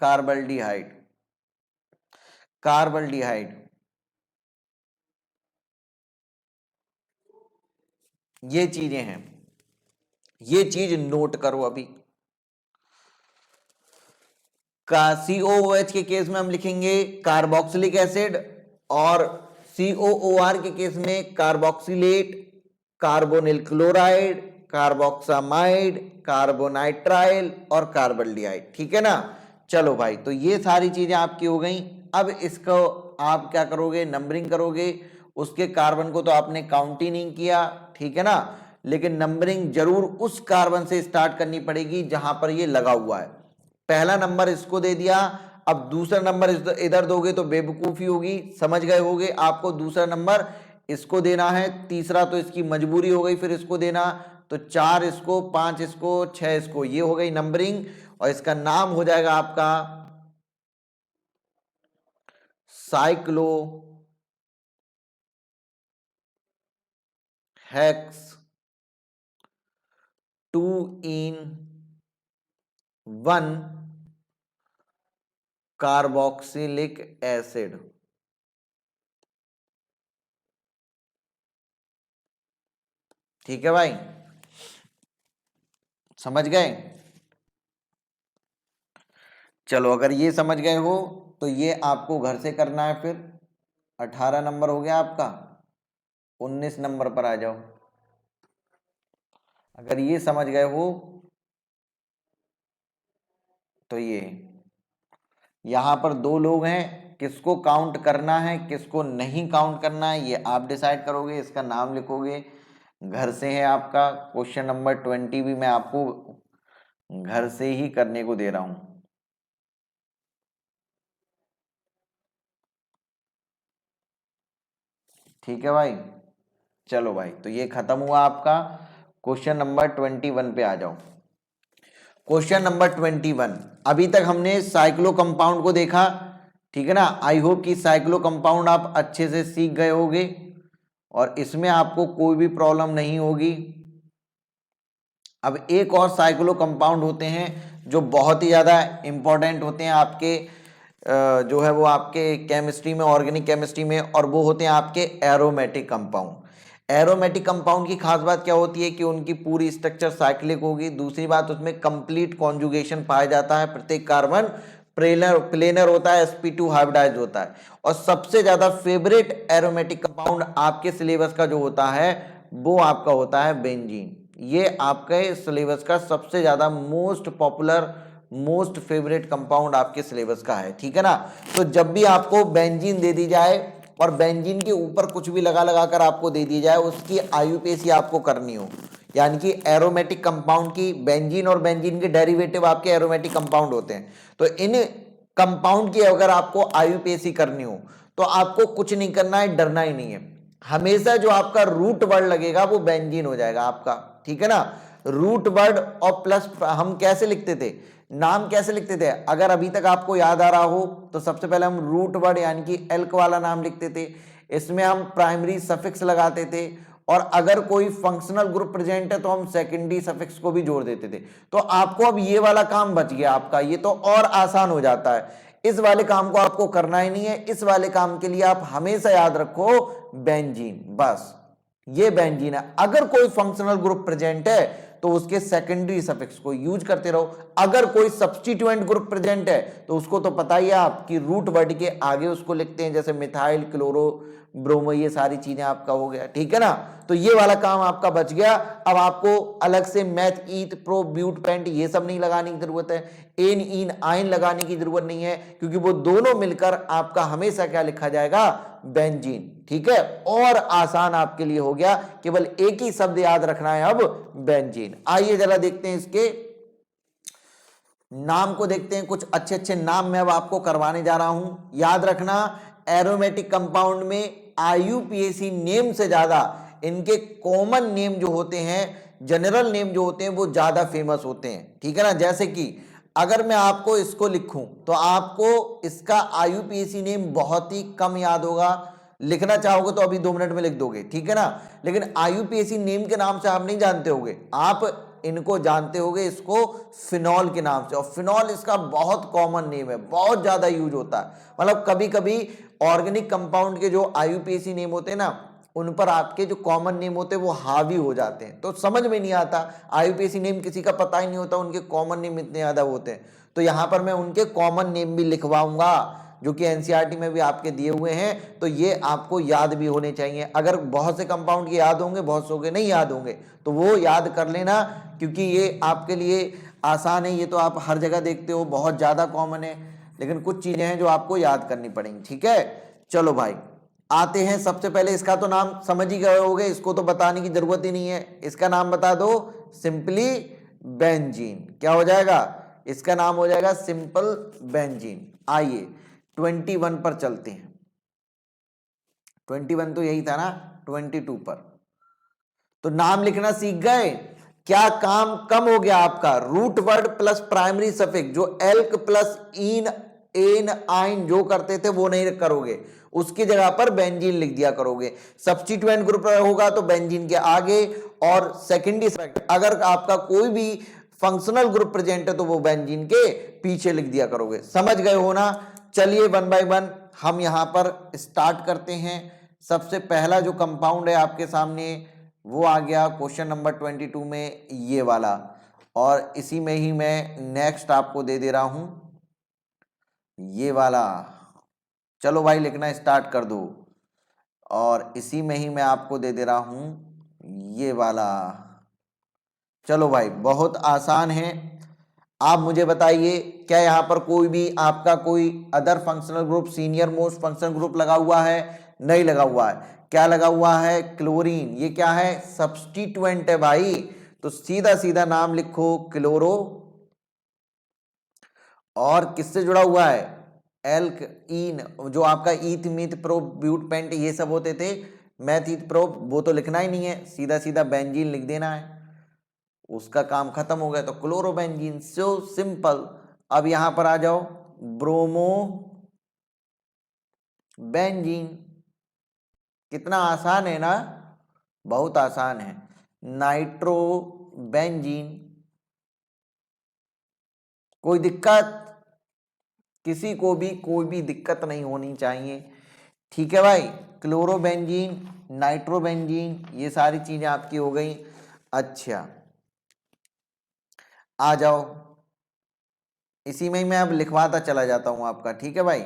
कार्बल्डिहाइड। ये चीजें हैं, ये चीज नोट करो अभी। का COOH के केस में हम लिखेंगे कार्बोक्सिलिक एसिड, और COOR के केस में carboxylate, carbonyl chloride, carboxamide, carbonitrile और कार्बल्डिहाइड, ठीक है ना। चलो भाई, तो ये सारी चीजें आपकी हो गई। अब इसको आप क्या करोगे? नंबरिंग करोगे। उसके कार्बन को तो आपने काउंट ही नहीं किया, ठीक है ना, लेकिन नंबरिंग जरूर उस कार्बन से स्टार्ट करनी पड़ेगी जहां पर ये लगा हुआ है। पहला नंबर इसको दे दिया, अब दूसरा नंबर इधर दोगे तो बेवकूफी होगी, समझ गए होगे। आपको दूसरा नंबर इसको देना है, तीसरा तो इसकी मजबूरी हो गई फिर इसको देना, तो 4 इसको, 5 इसको, 6 इसको। ये हो गई नंबरिंग, और इसका नाम हो जाएगा आपका cyclo hex 2-in-1 carboxylic acid. ठीक है भाई, समझ गए? चलो, अगर ये समझ गए हो तो ये आपको घर से करना है। फिर 18 नंबर हो गया आपका, 19 नंबर पर आ जाओ। अगर ये समझ गए हो तो ये यहां पर 2 लोग हैं, किसको काउंट करना है किसको नहीं काउंट करना है ये आप डिसाइड करोगे। इसका नाम लिखोगे, घर से है आपका। क्वेश्चन नंबर 20 भी मैं आपको घर से ही करने को दे रहा हूं। ठीक है भाई, चलो भाई, तो ये खत्म हुआ आपका। क्वेश्चन नंबर 21 पे आ जाओ। क्वेश्चन नंबर 21, अभी तक हमने साइक्लो कंपाउंड को देखा, ठीक है ना। आई होप कि साइक्लो कंपाउंड आप अच्छे से सीख गए होगे और इसमें आपको कोई भी प्रॉब्लम नहीं होगी। अब एक और साइक्लो कंपाउंड होते हैं जो बहुत ही ज़्यादा इंपॉर्टेंट होते हैं आपके जो है वो आपके केमिस्ट्री में, ऑर्गेनिक केमिस्ट्री में, और वो होते हैं आपके एरोमेटिक कंपाउंड। एरोमेटिक कंपाउंड की खास बात क्या होती है कि उनकी पूरी स्ट्रक्चर साइक्लिक होगी। दूसरी बात, उसमें कंप्लीट कॉन्जुगेशन पाया जाता है, प्रत्येक कार्बन प्लेनर होता है, sp2 हाइब्रिडाइज होता है। और सबसे ज्यादा फेवरेट एरोमेटिक कंपाउंड आपके सिलेबस का जो होता है वो आपका होता है बेंजीन। ये आपके सिलेबस का सबसे ज्यादा most popular most favourite compound आपके सिलेबस का है, ठीक है ना। तो जब भी आपको बेंजीन दे दी जाए और बेंजीन के ऊपर कुछ भी लगा लगा कर आपको दे दी जाए, उसकी आईयूपीएसी आपको करनी हो, यानी कि एरोमेटिक कंपाउंड की, बेंजीन और बेंजीन के डेरिवेटिव आपके एरोमेटिक कंपाउंड होते हैं, तो इन कंपाउंड की अगर आपको आईयूपीएसी करनी हो तो आपको कुछ नहीं करना है, डरना ही नहीं है। हमेशा जो आपका रूट वर्ड लगेगा वो बेंजीन हो जाएगा आपका, ठीक है ना। रूट वर्ड और प्लस हम कैसे लिखते थे, नाम कैसे लिखते थे, अगर अभी तक आपको याद आ रहा हो तो सबसे पहले हम रूट वर्ड यानी कि एल्क वाला नाम लिखते थे, इसमें हम प्राइमरी सफिक्स लगाते थे, और अगर कोई फंक्शनल ग्रुप प्रेजेंट है तो हम सेकेंडरी सफिक्स को भी जोड़ देते थे। तो आपको अब ये वाला काम बच गया आपका, ये तो और आसान हो जाता है। इस वाले काम को आपको करना ही नहीं है, इस वाले काम के लिए आप हमेशा याद रखो बेंजीन, बस ये बेंजीन है। अगर कोई फंक्शनल ग्रुप प्रेजेंट है तो उसके सेकेंडरी सफिक्स को यूज करते रहो। अगर कोई सब्स्टिट्यूएंट ग्रुप प्रेजेंट है तो उसको तो पता ही है आप कि रूट वर्ड के आगे उसको लिखते हैं, जैसे मिथाइल, क्लोरो, ब्रोमो, ये सारी चीजें आपका हो गया, ठीक है ना। तो ये वाला काम आपका बच गया। अब आपको अलग से मैथ, ईथ, प्रो, ब्यूट, पेंट ये सब नहीं लगाने की जरूरत है, एन, इन, आइन लगाने की जरूरत नहीं है, क्योंकि वो दोनों मिलकर आपका हमेशा क्या लिखा जाएगा, बेंजीन, ठीक है। और आसान आपके लिए हो गया, केवल एक ही शब्द याद रखना है अब, बेंजीन। आइए जरा देखते हैं इसके नाम को, देखते हैं कुछ अच्छे अच्छे नाम मैं अब आपको करवाने जा रहा हूं। याद रखना, एरोमेटिक कंपाउंड में आईयूपीएसी नेम से ज्यादा इनके कॉमन नेम जो होते हैं, जनरल नेम जो होते हैं वो ज्यादा फेमस होते हैं, ठीक है ना। जैसे कि अगर मैं आपको इसको लिखूं तो आपको इसका आईयूपीएसी नेम बहुत ही कम याद होगा, लिखना चाहोगे तो अभी 2 मिनट में लिख दोगे, ठीक है ना। लेकिन आईयूपीएसी नेम के नाम से आप नहीं जानते होगे, आप इनको जानते होगे इसको फिनॉल के नाम से, और फिनॉल इसका बहुत कॉमन नेम है, बहुत ज्यादा यूज होता है। मतलब कभी कभी ऑर्गेनिक कंपाउंड के जो आईयूपीएसी नेम होते हैं ना, उन पर आपके जो कॉमन नेम होते हैं वो हावी हो जाते हैं, तो समझ में नहीं आता, आईयूपीएसी नेम किसी का पता ही नहीं होता, उनके कॉमन नेम इतने ज्यादा होते हैं। तो यहां पर मैं उनके कॉमन नेम भी लिखवाऊंगा जो कि एनसीईआरटी में भी आपके दिए हुए हैं, तो ये आपको याद भी होने चाहिए। अगर बहुत से कंपाउंड के याद होंगे, बहुत सौ के नहीं याद होंगे, तो वो याद कर लेना, क्योंकि ये आपके लिए आसान है, ये तो आप हर जगह देखते हो, बहुत ज्यादा कॉमन है, लेकिन कुछ चीजें हैं जो आपको याद करनी पड़ेंगी, ठीक है। चलो भाई आते हैं, सबसे पहले इसका तो नाम समझ ही गए होगे, इसको तो बताने की जरूरत ही नहीं है, इसका नाम बता दो, सिंपली बेंजीन। क्या हो जाएगा, इसका नाम हो जाएगा सिंपल बेंजीन। आइए 21 पर चलते हैं, 21 तो यही था ना, 22 पर तो नाम लिखना सीख गए। क्या काम कम हो गया आपका, root word plus primary suffix, जो alk plus ane, ene, yne जो करते थे वो नहीं करोगे, उसकी जगह पर बेंजीन लिख दिया करोगे। सब्स्टिट्यूएंट ग्रुप होगा तो बेंजीन के आगे, और सेकेंडरी अगर आपका कोई भी फंक्शनल ग्रुप प्रेजेंट है तो वो बेंजीन के पीछे लिख दिया करोगे। समझ गए हो ना। चलिए 1 बाय 1 हम यहां पर स्टार्ट करते हैं। सबसे पहला जो कंपाउंड है आपके सामने वो आ गया क्वेश्चन नंबर 22 में, ये वाला, और इसी में ही मैं नेक्स्ट आपको दे दे रहा हूं, ये वाला। चलो भाई लिखना स्टार्ट कर दो, और इसी में ही मैं आपको दे दे रहा हूं ये वाला। चलो भाई बहुत आसान है। आप मुझे बताइए, क्या यहां पर कोई भी आपका कोई other functional group, senior most functional group लगा हुआ है? नहीं लगा हुआ है। क्या लगा हुआ है, क्लोरीन। ये क्या है, सब्स्टिट्यूएंट है भाई, तो सीधा सीधा नाम लिखो क्लोरो, और किससे जुड़ा हुआ है, एल्क, इन, जो आपका ईथ, मीथ, प्रो, ब्यूट, पेंट ये सब होते थे, मैथ, ईथ, प्रो, वो तो लिखना ही नहीं है, सीधा सीधा बेंजीन लिख देना है, उसका काम खत्म हो गया। तो क्लोरोबेंजीन, सो सिंपल। अब यहां पर आ जाओ, ब्रोमो बेंजीन, कितना आसान है ना, बहुत आसान है। नाइट्रो बेंजीन, कोई दिक्कत, किसी को भी कोई भी दिक्कत नहीं होनी चाहिए, ठीक है भाई। क्लोरोबेंजीन, नाइट्रोबेंजीन, ये सारी चीजें आपकी हो गई। अच्छा आ जाओ, इसी में ही मैं अब लिखवाता चला जाता हूं आपका, ठीक है भाई।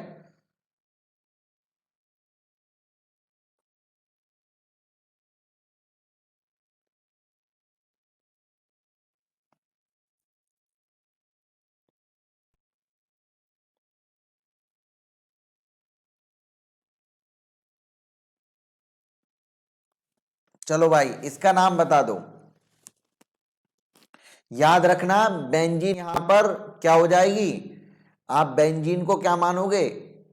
चलो भाई, इसका नाम बता दो। याद रखना, बेंजीन यहां पर क्या हो जाएगी, आप बेंजीन को क्या मानोगे,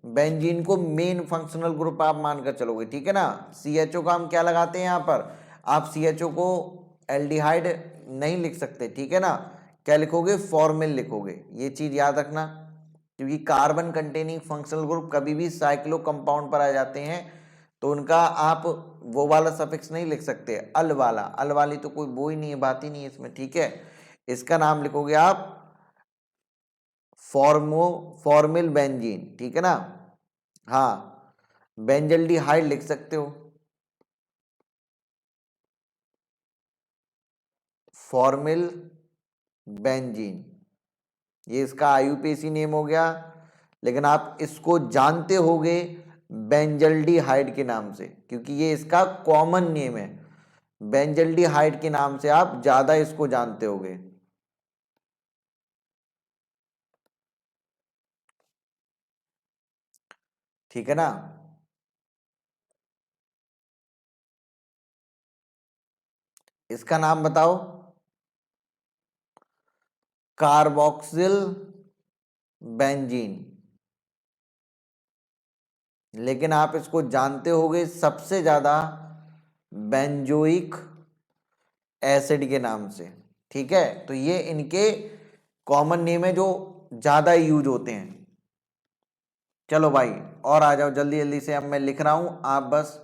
बेंजीन को मेन फंक्शनल ग्रुप आप मानकर चलोगे, ठीक है ना। CHO का हम क्या लगाते हैं यहां पर, आप CHO को एल्डिहाइड नहीं लिख सकते, ठीक है ना। क्या लिखोगे, फॉर्मिल लिखोगे, ये चीज याद रखना। क्योंकि कार्बन कंटेनिंग फंक्शनल ग्रुप कभी भी साइक्लो कंपाउंड पर आ जाते हैं तो उनका आप वो वाला सफिक्स नहीं लिख सकते, अल वाला, अल वाली तो कोई वो ही नहीं है, बात ही नहीं है इसमें, ठीक है। इसका नाम लिखोगे आप फॉर्मिल बेंजीन, ठीक है ना। हाँ, बेंजल्डिहाइड लिख सकते हो, फॉर्मिल बेंजीन, ये इसका IUPAC नेम हो गया। लेकिन आप इसको जानते होगे बेंजल्डिहाइड के नाम से, क्योंकि ये इसका कॉमन नेम है। बेंजल्डिहाइड के नाम से आप ज्यादा इसको जानते होगे, ठीक है ना। इसका नाम बताओ, कार्बोक्सिल बेंजीन। लेकिन आप इसको जानते होगे सबसे ज्यादा बेंजोइक एसिड के नाम से, ठीक है। तो ये इनके कॉमन नेम है जो ज्यादा यूज होते हैं। चलो भाई, और आ जाओ जल्दी जल्दी से, अब मैं लिख रहा हूं, आप बस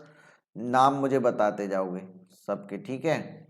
नाम मुझे बताते जाओगे सबके, ठीक है।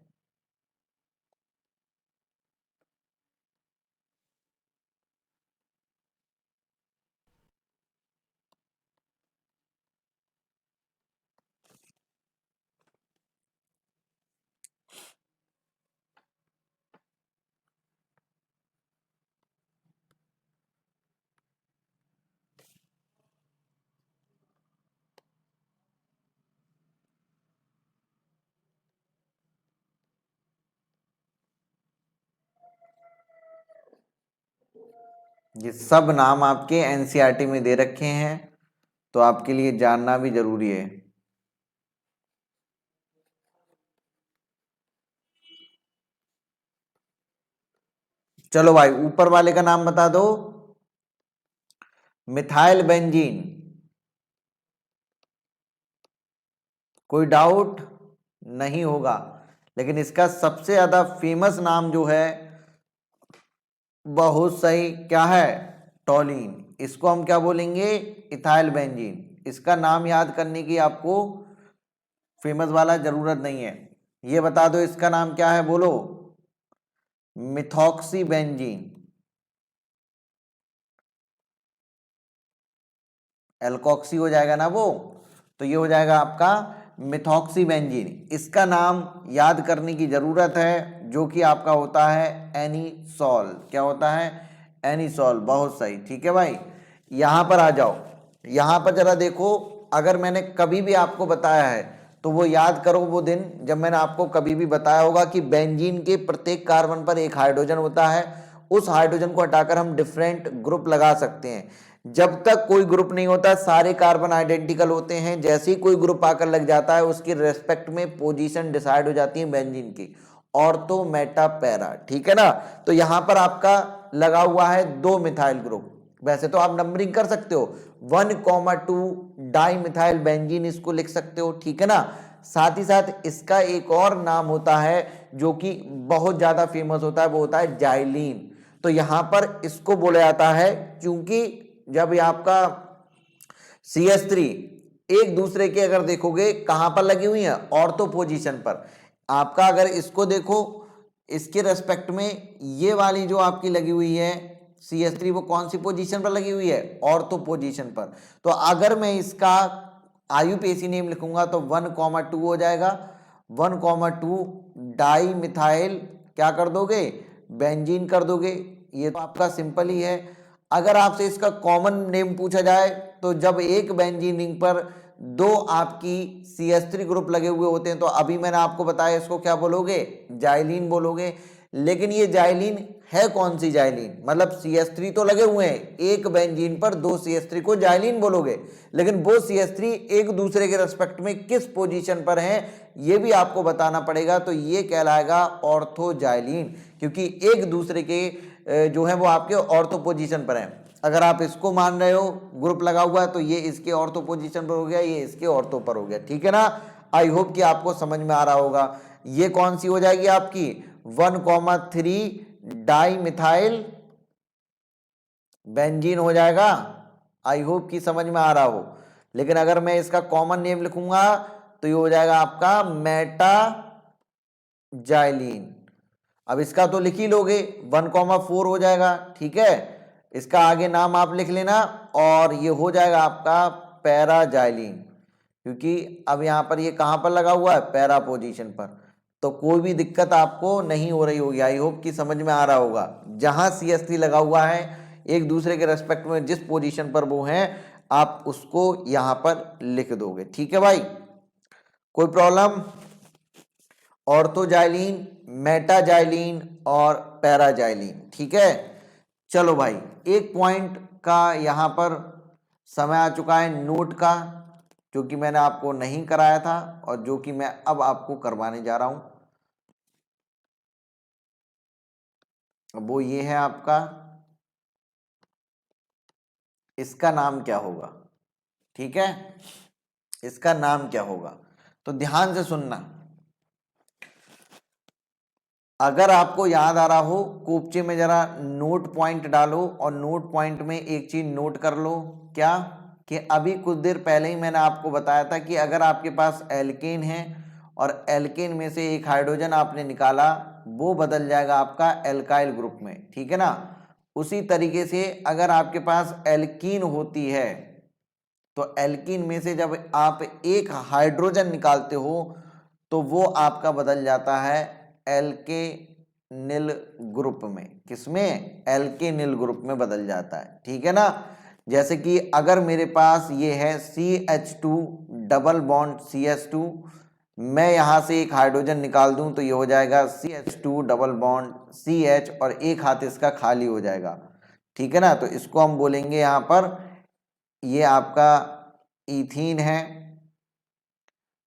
ये सब नाम आपके NCERT में दे रखे हैं, तो आपके लिए जानना भी जरूरी है। चलो भाई, ऊपर वाले का नाम बता दो, मिथाइल बेंजीन। कोई डाउट नहीं होगा। लेकिन इसका सबसे ज्यादा फेमस नाम जो है, बहुत सही, क्या है, टॉलिन। इसको हम क्या बोलेंगे, इथाइल बेंजीन। इसका नाम याद करने की आपको फेमस वाला जरूरत नहीं है। ये बता दो इसका नाम क्या है, बोलो, मिथॉक्सी बेंजीन। एल्कॉक्सी हो जाएगा ना वो, तो ये हो जाएगा आपका मिथॉक्सी बेंजीन। इसका नाम याद करने की जरूरत है, जो कि आपका होता है एनीसॉल। क्या होता है, एनीसॉल, बहुत सही, ठीक है भाई। यहां पर आ जाओ, यहां पर जरा देखो, अगर मैंने कभी भी आपको बताया है तो वो याद करो वो दिन जब मैंने आपको कभी भी बताया होगा कि बेंजीन के प्रत्येक कार्बन पर एक हाइड्रोजन होता है। उस हाइड्रोजन को हटाकर हम डिफरेंट ग्रुप लगा सकते हैं। जब तक कोई ग्रुप नहीं होता सारे कार्बन आइडेंटिकल होते हैं, जैसे ही कोई ग्रुप आकर लग जाता है उसके रेस्पेक्ट में पोजीशन डिसाइड हो जाती है बेंजीन की, ऑर्थो मेटा पैरा, ठीक है ना। तो यहां पर आपका लगा हुआ है 2 मिथाइल ग्रुप। वैसे तो आप नंबरिंग कर सकते हो, 1,2 डाई मिथाइल बेंजीन इसको लिख सकते हो, ठीक है ना। साथ ही साथ इसका एक और नाम होता है जो कि बहुत ज्यादा फेमस होता है, वो होता है जाइलीन। तो यहां पर इसको बोला जाता है, क्योंकि जब ये आपका CH3 एक दूसरे के अगर देखोगे कहां पर लगी हुई है, ऑर्थो पोजीशन पर। आपका अगर इसको देखो, इसके रेस्पेक्ट में ये वाली जो आपकी लगी हुई है CH3, वो कौन सी पोजीशन पर लगी हुई है, ऑर्थो पोजीशन पर। तो अगर मैं इसका IUPAC नेम लिखूंगा तो 1,2 हो जाएगा। 1,2 डाई मिथाइल क्या कर दोगे, बेंजीन कर दोगे। ये तो आपका सिंपल ही है। अगर आपसे इसका कॉमन नेम पूछा जाए तो जब एक बेंजीन रिंग पर दो आपकी CH3 ग्रुप लगे हुए होते हैं तो अभी मैंने आपको बताया इसको क्या बोलोगे, जाइलीन बोलोगे। लेकिन ये जाइलीन है कौन सी जाइलीन, मतलब CH3 तो लगे हुए हैं, एक बेंजीन पर दो CH3 को जाइलीन बोलोगे, लेकिन वो CH3 एक दूसरे के रेस्पेक्ट में किस पोजीशन पर हैं ये भी आपको बताना पड़ेगा। तो ये कहलाएगा ऑर्थोजाइलीन, क्योंकि एक दूसरे के जो है वो आपके ऑर्थो पोजीशन पर हैं। अगर आप इसको मान रहे हो ग्रुप लगा हुआ तो ये इसके ऑर्थो पोजीशन पर हो गया, ये इसके ऑर्थो पर हो गया, ठीक है ना। आई होप कि आपको समझ में आ रहा होगा। ये कौन सी हो जाएगी आपकी 1,3 डाई मिथाइल बेंजीन हो जाएगा। आई होप कि समझ में आ रहा हो। लेकिन अगर मैं इसका कॉमन नेम लिखूंगा तो ये हो जाएगा आपका मेटा जाइलीन। अब इसका तो लिख ही लोगे 1,4 हो जाएगा, ठीक है। इसका आगे नाम आप लिख लेना और ये हो जाएगा आपका पैराजाइलीन, क्योंकि अब यहां पर ये कहां पर लगा हुआ है, पैरा पोजीशन पर। तो कोई भी दिक्कत आपको नहीं हो रही होगी। आई होप कि समझ में आ रहा होगा। जहां CH3 लगा हुआ है एक दूसरे के रेस्पेक्ट में जिस पोजीशन पर वो हैं आप उसको यहां पर लिख दोगे, ठीक है भाई। कोई प्रॉब्लम? ऑर्थोजाइलीन, मेटाजाइलीन और पैराजाइलीन, ठीक है। चलो भाई, एक पॉइंट का यहां पर समय आ चुका है नोट का, जो कि मैंने आपको नहीं कराया था और जो कि मैं अब आपको करवाने जा रहा हूं। वो ये है आपका, इसका नाम क्या होगा, ठीक है। इसका नाम क्या होगा तो ध्यान से सुनना। अगर आपको याद आ रहा हो कोपचे में जरा नोट पॉइंट डालो और नोट पॉइंट में एक चीज नोट कर लो, क्या कि अभी कुछ देर पहले ही मैंने आपको बताया था कि अगर आपके पास एल्केन है और एल्केन में से एक हाइड्रोजन आपने निकाला वो बदल जाएगा आपका एल्काइल ग्रुप में, ठीक है ना। उसी तरीके से अगर आपके पास एल्कीन होती है तो एल्कीन में से जब आप एक हाइड्रोजन निकालते हो तो वो आपका बदल जाता है एल्केनिल ग्रुप में। किसमें? एल्केनिल ग्रुप में बदल जाता है, ठीक है ना। जैसे कि अगर मेरे पास ये है CH2 डबल बॉन्ड CH2, मैं यहां से एक हाइड्रोजन निकाल दूं तो ये हो जाएगा CH2 डबल बॉन्ड CH और एक हाथ इसका खाली हो जाएगा, ठीक है ना। तो इसको हम बोलेंगे यहां पर ये आपका इथीन है,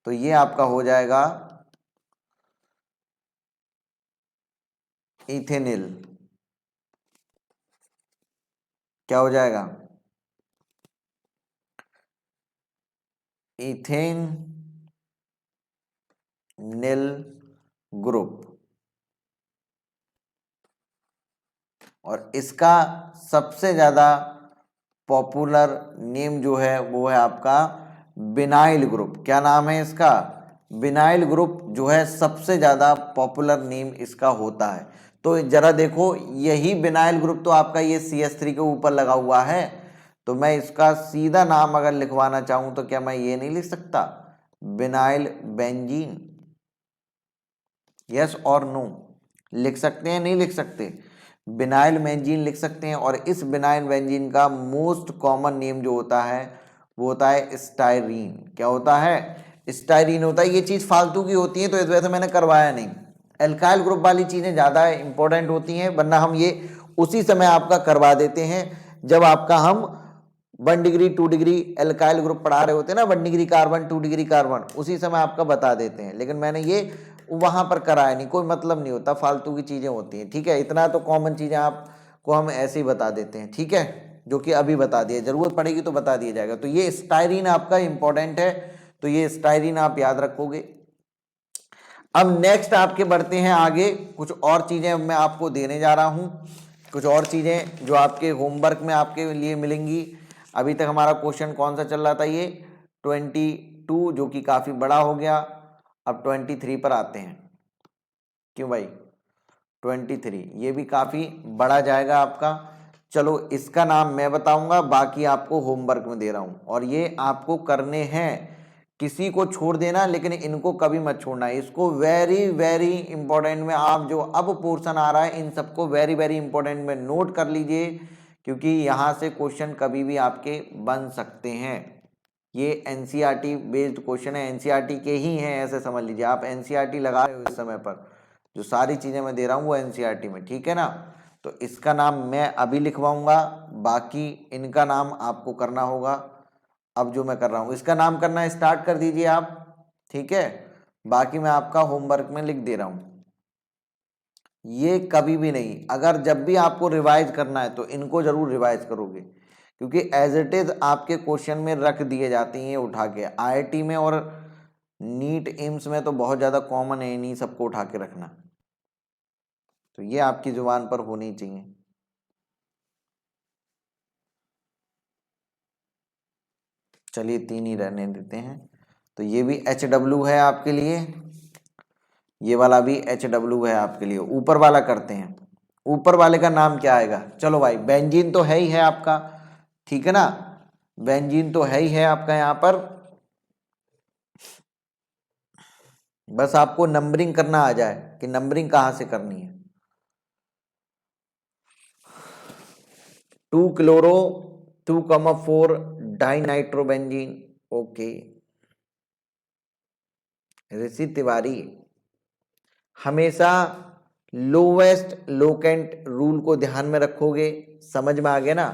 तो ये आपका हो जाएगा इथेनिल। क्या हो जाएगा? इथेन निल ग्रुप। और इसका सबसे ज्यादा पॉपुलर नेम जो है वो है आपका विनाइल ग्रुप। क्या नाम है इसका? विनाइल ग्रुप जो है सबसे ज्यादा पॉपुलर नेम इसका होता है। तो जरा देखो, यही विनाइल ग्रुप तो आपका ये CH3 के ऊपर लगा हुआ है, तो मैं इसका सीधा नाम अगर लिखवाना चाहूं तो क्या मैं ये नहीं लिख सकता, विनाइल बेंजीन? यस और नो? लिख सकते हैं नहीं लिख सकते? विनाइल बेंजीन लिख सकते हैं। और इस विनाइल बेंजीन का मोस्ट कॉमन नेम जो होता है वो होता है स्टाइरीन। क्या होता है? स्टाइरीन होता है। ये चीज फालतू की होती है तो इस वजह से मैंने करवाया नहीं। एल्काइल ग्रुप वाली चीजें ज्यादा इंपॉर्टेंट होती हैं, वरना हम ये उसी समय आपका करवा देते हैं जब आपका हम 1 डिग्री 2 डिग्री एल्काइल ग्रुप पढ़ा रहे होते हैं ना, 1 डिग्री कार्बन 2 डिग्री कार्बन, उसी समय आपका बता देते हैं। लेकिन मैंने ये वहां पर कराया नहीं, कोई मतलब नहीं होता, फालतू की चीजें होती हैं, ठीक है। इतना तो कॉमन चीजें आपको हम ऐसे ही बता देते हैं, ठीक है, जो कि अभी बता दिया, जरूरत पड़ेगी तो बता दिया जाएगा। तो ये स्टाइरीन आपका इंपॉर्टेंट है, तो ये स्टाइरीन आप याद रखोगे। अब नेक्स्ट आपके बढ़ते हैं आगे, कुछ और चीजें मैं आपको देने जा रहा हूं, कुछ और चीजें जो आपके होमवर्क में आपके लिए मिलेंगी। अभी तक हमारा क्वेश्चन कौन सा चल रहा था, ये 22 जो कि काफी बड़ा हो गया। अब 23 पर आते हैं। क्यों भाई? 23 ये भी काफी बड़ा जाएगा आपका। चलो इसका नाम मैं बताऊंगा, बाकी आपको होमवर्क में दे रहा हूं और ये आपको करने हैं। किसी को छोड़ देना, लेकिन इनको कभी मत छोड़ना। इसको वेरी वेरी इंपॉर्टेंट में आप जो अब पोर्शन आ रहा है इन सबको वेरी वेरी इंपॉर्टेंट में नोट कर लीजिए, क्योंकि यहाँ से क्वेश्चन कभी भी आपके बन सकते हैं। ये एनसीईआरटी बेस्ड क्वेश्चन है, एनसीईआरटी के ही हैं, ऐसे समझ लीजिए। आप एनसीईआरटी लगा रहे हो इस समय पर, जो सारी चीज़ें मैं दे रहा हूँ वो एनसीईआरटी में, ठीक है ना। तो इसका नाम मैं अभी लिखवाऊंगा, बाकी इनका नाम आपको करना होगा। अब जो मैं कर रहा हूँ इसका नाम करना स्टार्ट कर दीजिए आप, ठीक है। बाकी मैं आपका होमवर्क में लिख दे रहा हूँ। ये कभी भी नहीं, अगर जब भी आपको रिवाइज करना है तो इनको जरूर रिवाइज करोगे, क्योंकि एज इट इज आपके क्वेश्चन में रख दिए जाती हैं उठा के। आईआईटी में और नीट एम्स में तो बहुत ज़्यादा कॉमन है इन्हीं सबको उठा के रखना, तो ये आपकी जुबान पर होनी चाहिए। चलिए 3 ही रहने देते हैं। तो ये भी HW है आपके लिए, ये वाला भी HW है आपके लिए। ऊपर वाला करते हैं, ऊपर वाले का नाम क्या आएगा? चलो भाई, बेंजीन तो है ही है आपका, ठीक है ना, बेंजीन तो है ही है आपका यहाँ पर। बस आपको नंबरिंग करना आ जाए कि नंबरिंग कहाँ से करनी है। 2 क्लोरो 2,4 डाइनाइट्रोबेंजीन। ओके ऋषि तिवारी, हमेशा लोवेस्ट लोकेंट रूल को ध्यान में रखोगे। समझ में आ गया ना।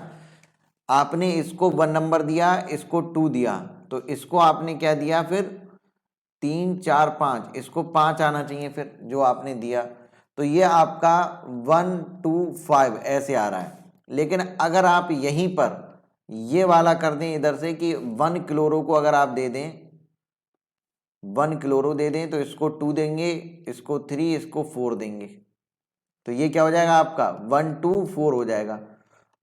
आपने इसको 1 नंबर दिया, इसको 2 दिया, तो इसको आपने क्या दिया फिर 3 4 5, इसको 5 आना चाहिए फिर जो आपने दिया। तो ये आपका 1 2 5 ऐसे आ रहा है। लेकिन अगर आप यहीं पर ये वाला कर दें इधर से कि 1 क्लोरो को अगर आप दे दें, 1 क्लोरो दे दें, तो इसको 2 देंगे, इसको 3, इसको 4 देंगे, तो ये क्या हो जाएगा आपका 1 2 4 हो जाएगा।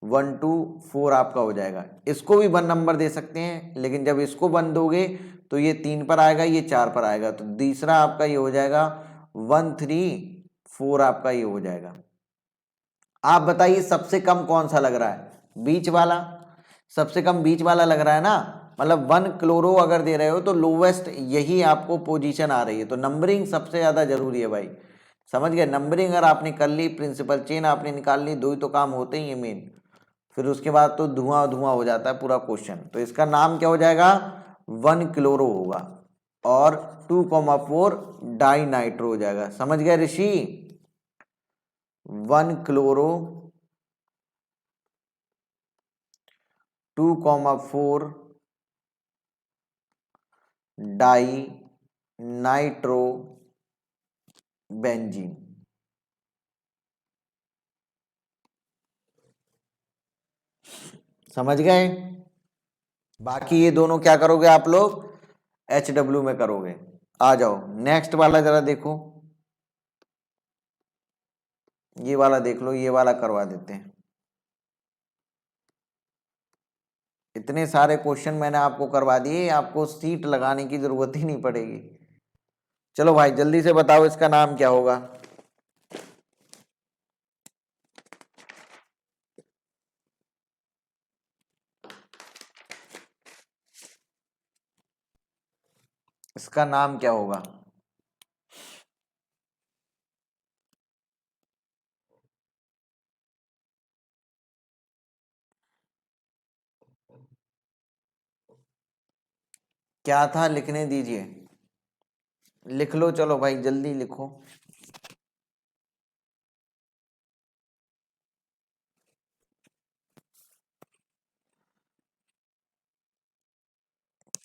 1 2 4 आपका हो जाएगा। इसको भी 1 नंबर दे सकते हैं, लेकिन जब इसको 1 दोगे तो ये 3 पर आएगा, ये 4 पर आएगा, तो तीसरा आपका ये हो जाएगा 1 3 4 आपका ये हो जाएगा। आप बताइए सबसे कम कौन सा लग रहा है? बीच वाला, सबसे कम बीच वाला लग रहा है ना। मतलब 1 क्लोरो अगर दे रहे हो तो लोवेस्ट यही आपको पोजीशन आ रही है। तो नंबरिंग सबसे ज़्यादा जरूरी है भाई, समझ गए। नंबरिंग अगर आपने कर ली, प्रिंसिपल चेन आपने निकाल ली, 2 ही तो काम होते ही है मेन, फिर उसके बाद तो धुआं धुआं हो जाता है पूरा क्वेश्चन। तो इसका नाम क्या हो जाएगा? 1 क्लोरो होगा और 2,4 डाइनाइट्रो हो जाएगा। समझ गए ऋषि? 1 क्लोरो 2,4 डाई नाइट्रो बेंजीन। समझ गए? बाकी ये दोनों क्या करोगे आप लोग? HW में करोगे। आ जाओ नेक्स्ट वाला जरा देखो, ये वाला देख लो, ये वाला करवा देते हैं। इतने सारे क्वेश्चन मैंने आपको करवा दिए, आपको सीट लगाने की जरूरत ही नहीं पड़ेगी। चलो भाई जल्दी से बताओ इसका नाम क्या होगा? इसका नाम क्या होगा? क्या था लिखने दीजिए, लिख लो, चलो भाई जल्दी लिखो।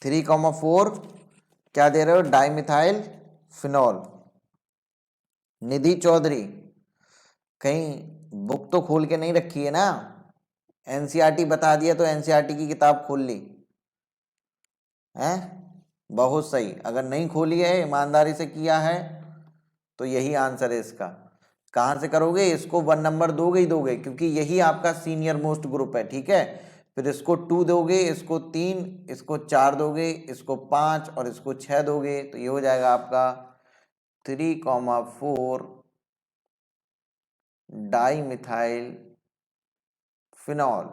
3,4 क्या दे रहे हो? Dimethyl phenol. निधि चौधरी, कहीं बुक तो खोल के नहीं रखी है ना? एनसीईआरटी बता दिया तो एनसीईआरटी की किताब खोल ली है? बहुत सही। अगर नहीं खोली है, ईमानदारी से किया है, तो यही आंसर है इसका। कहाँ से करोगे? इसको 1 नंबर दोगे ही दोगे, क्योंकि यही आपका सीनियर मोस्ट ग्रुप है, ठीक है। फिर इसको 2 दोगे, इसको 3, इसको 4 दोगे, इसको 5 और इसको 6 दोगे, तो ये हो जाएगा आपका 3,4 डाइमिथाइल फिनॉल।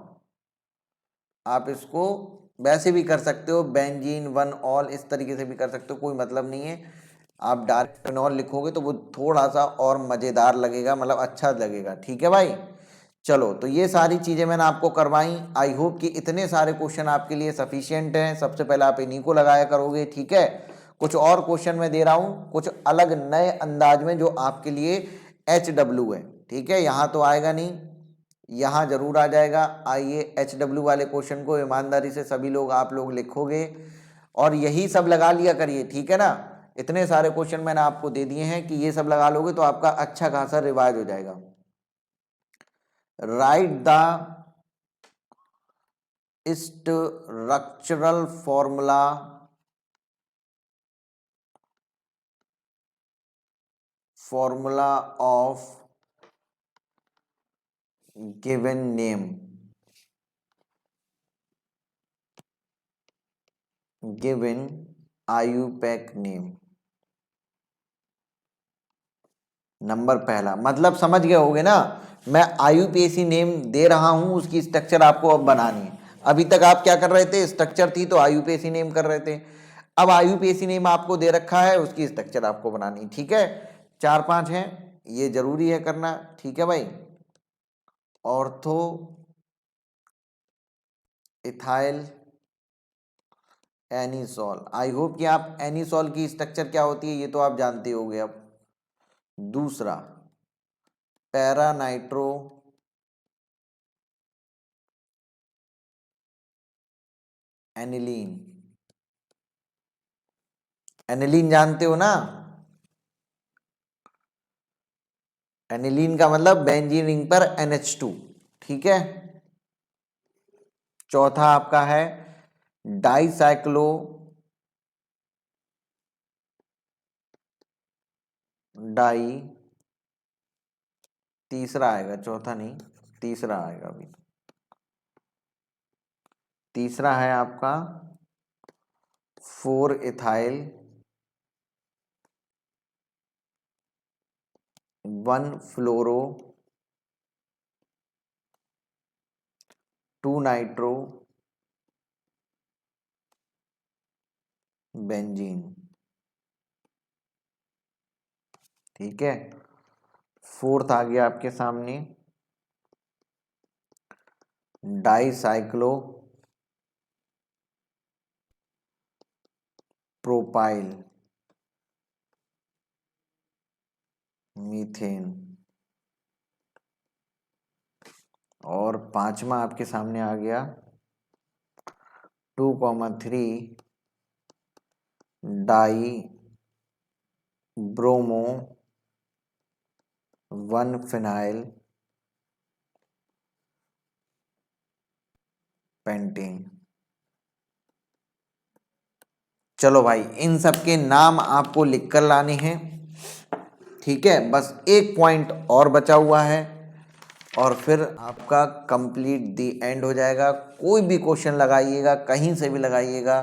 आप इसको वैसे भी कर सकते हो, बेंजीन 1 ऑल, इस तरीके से भी कर सकते हो, कोई मतलब नहीं है। आप डायरेक्ट फिनॉल लिखोगे तो वो थोड़ा सा और मज़ेदार लगेगा, मतलब अच्छा लगेगा, ठीक है भाई। चलो, तो ये सारी चीजें मैंने आपको करवाई। आई होप कि इतने सारे क्वेश्चन आपके लिए सफिशिएंट हैं। सबसे पहले आप इन्हीं को लगाया करोगे, ठीक है। कुछ और क्वेश्चन मैं दे रहा हूं, कुछ अलग नए अंदाज में, जो आपके लिए HW है, ठीक है। यहाँ तो आएगा नहीं, यहाँ जरूर आ जाएगा। आइए HW वाले क्वेश्चन को ईमानदारी से सभी लोग आप लोग लिखोगे और यही सब लगा लिया करिए, ठीक है ना। इतने सारे क्वेश्चन मैंने आपको दे दिए हैं कि ये सब लगा लोगे तो आपका अच्छा खासा रिवाइज हो जाएगा। Right the structural formula of given name, given IUPAC name. Number पहला, मतलब समझ गए होगे ना, मैं IUPAC नेम दे रहा हूं, उसकी स्ट्रक्चर आपको अब बनानी है। अभी तक आप क्या कर रहे थे, स्ट्रक्चर थी तो IUPAC नेम कर रहे थे। अब IUPAC नेम आपको दे रखा है, उसकी स्ट्रक्चर आपको बनानी, ठीक है। 4-5 हैं, ये जरूरी है करना, ठीक है भाई। Ortho ethyl anisole, I hope कि आप एनिसोल की स्ट्रक्चर क्या होती है ये तो आप जानते होगे अब। दूसरा, पैरा नाइट्रो एनिलीन, एनिलीन जानते हो ना, एनिलीन का मतलब बेंजीन रिंग पर NH2, ठीक है। चौथा आपका है डाइसाइक्लो डाई, तीसरा आएगा, चौथा नहीं, तीसरा आएगा अभी। तीसरा है आपका 4 इथाइल 1 फ्लोरो 2 नाइट्रो बेंजीन, ठीक है। फोर्थ आ गया आपके सामने डाइसाइक्लो प्रोपाइल मीथेन, और पांचवा आपके सामने आ गया 2,3 डाई ब्रोमो 1 फिनाइल पेंटेन। चलो भाई, इन सब के नाम आपको लिख कर लाने हैं, ठीक है। बस एक पॉइंट और बचा हुआ है और फिर आपका कंप्लीट दी एंड हो जाएगा। कोई भी क्वेश्चन लगाइएगा, कहीं से भी लगाइएगा,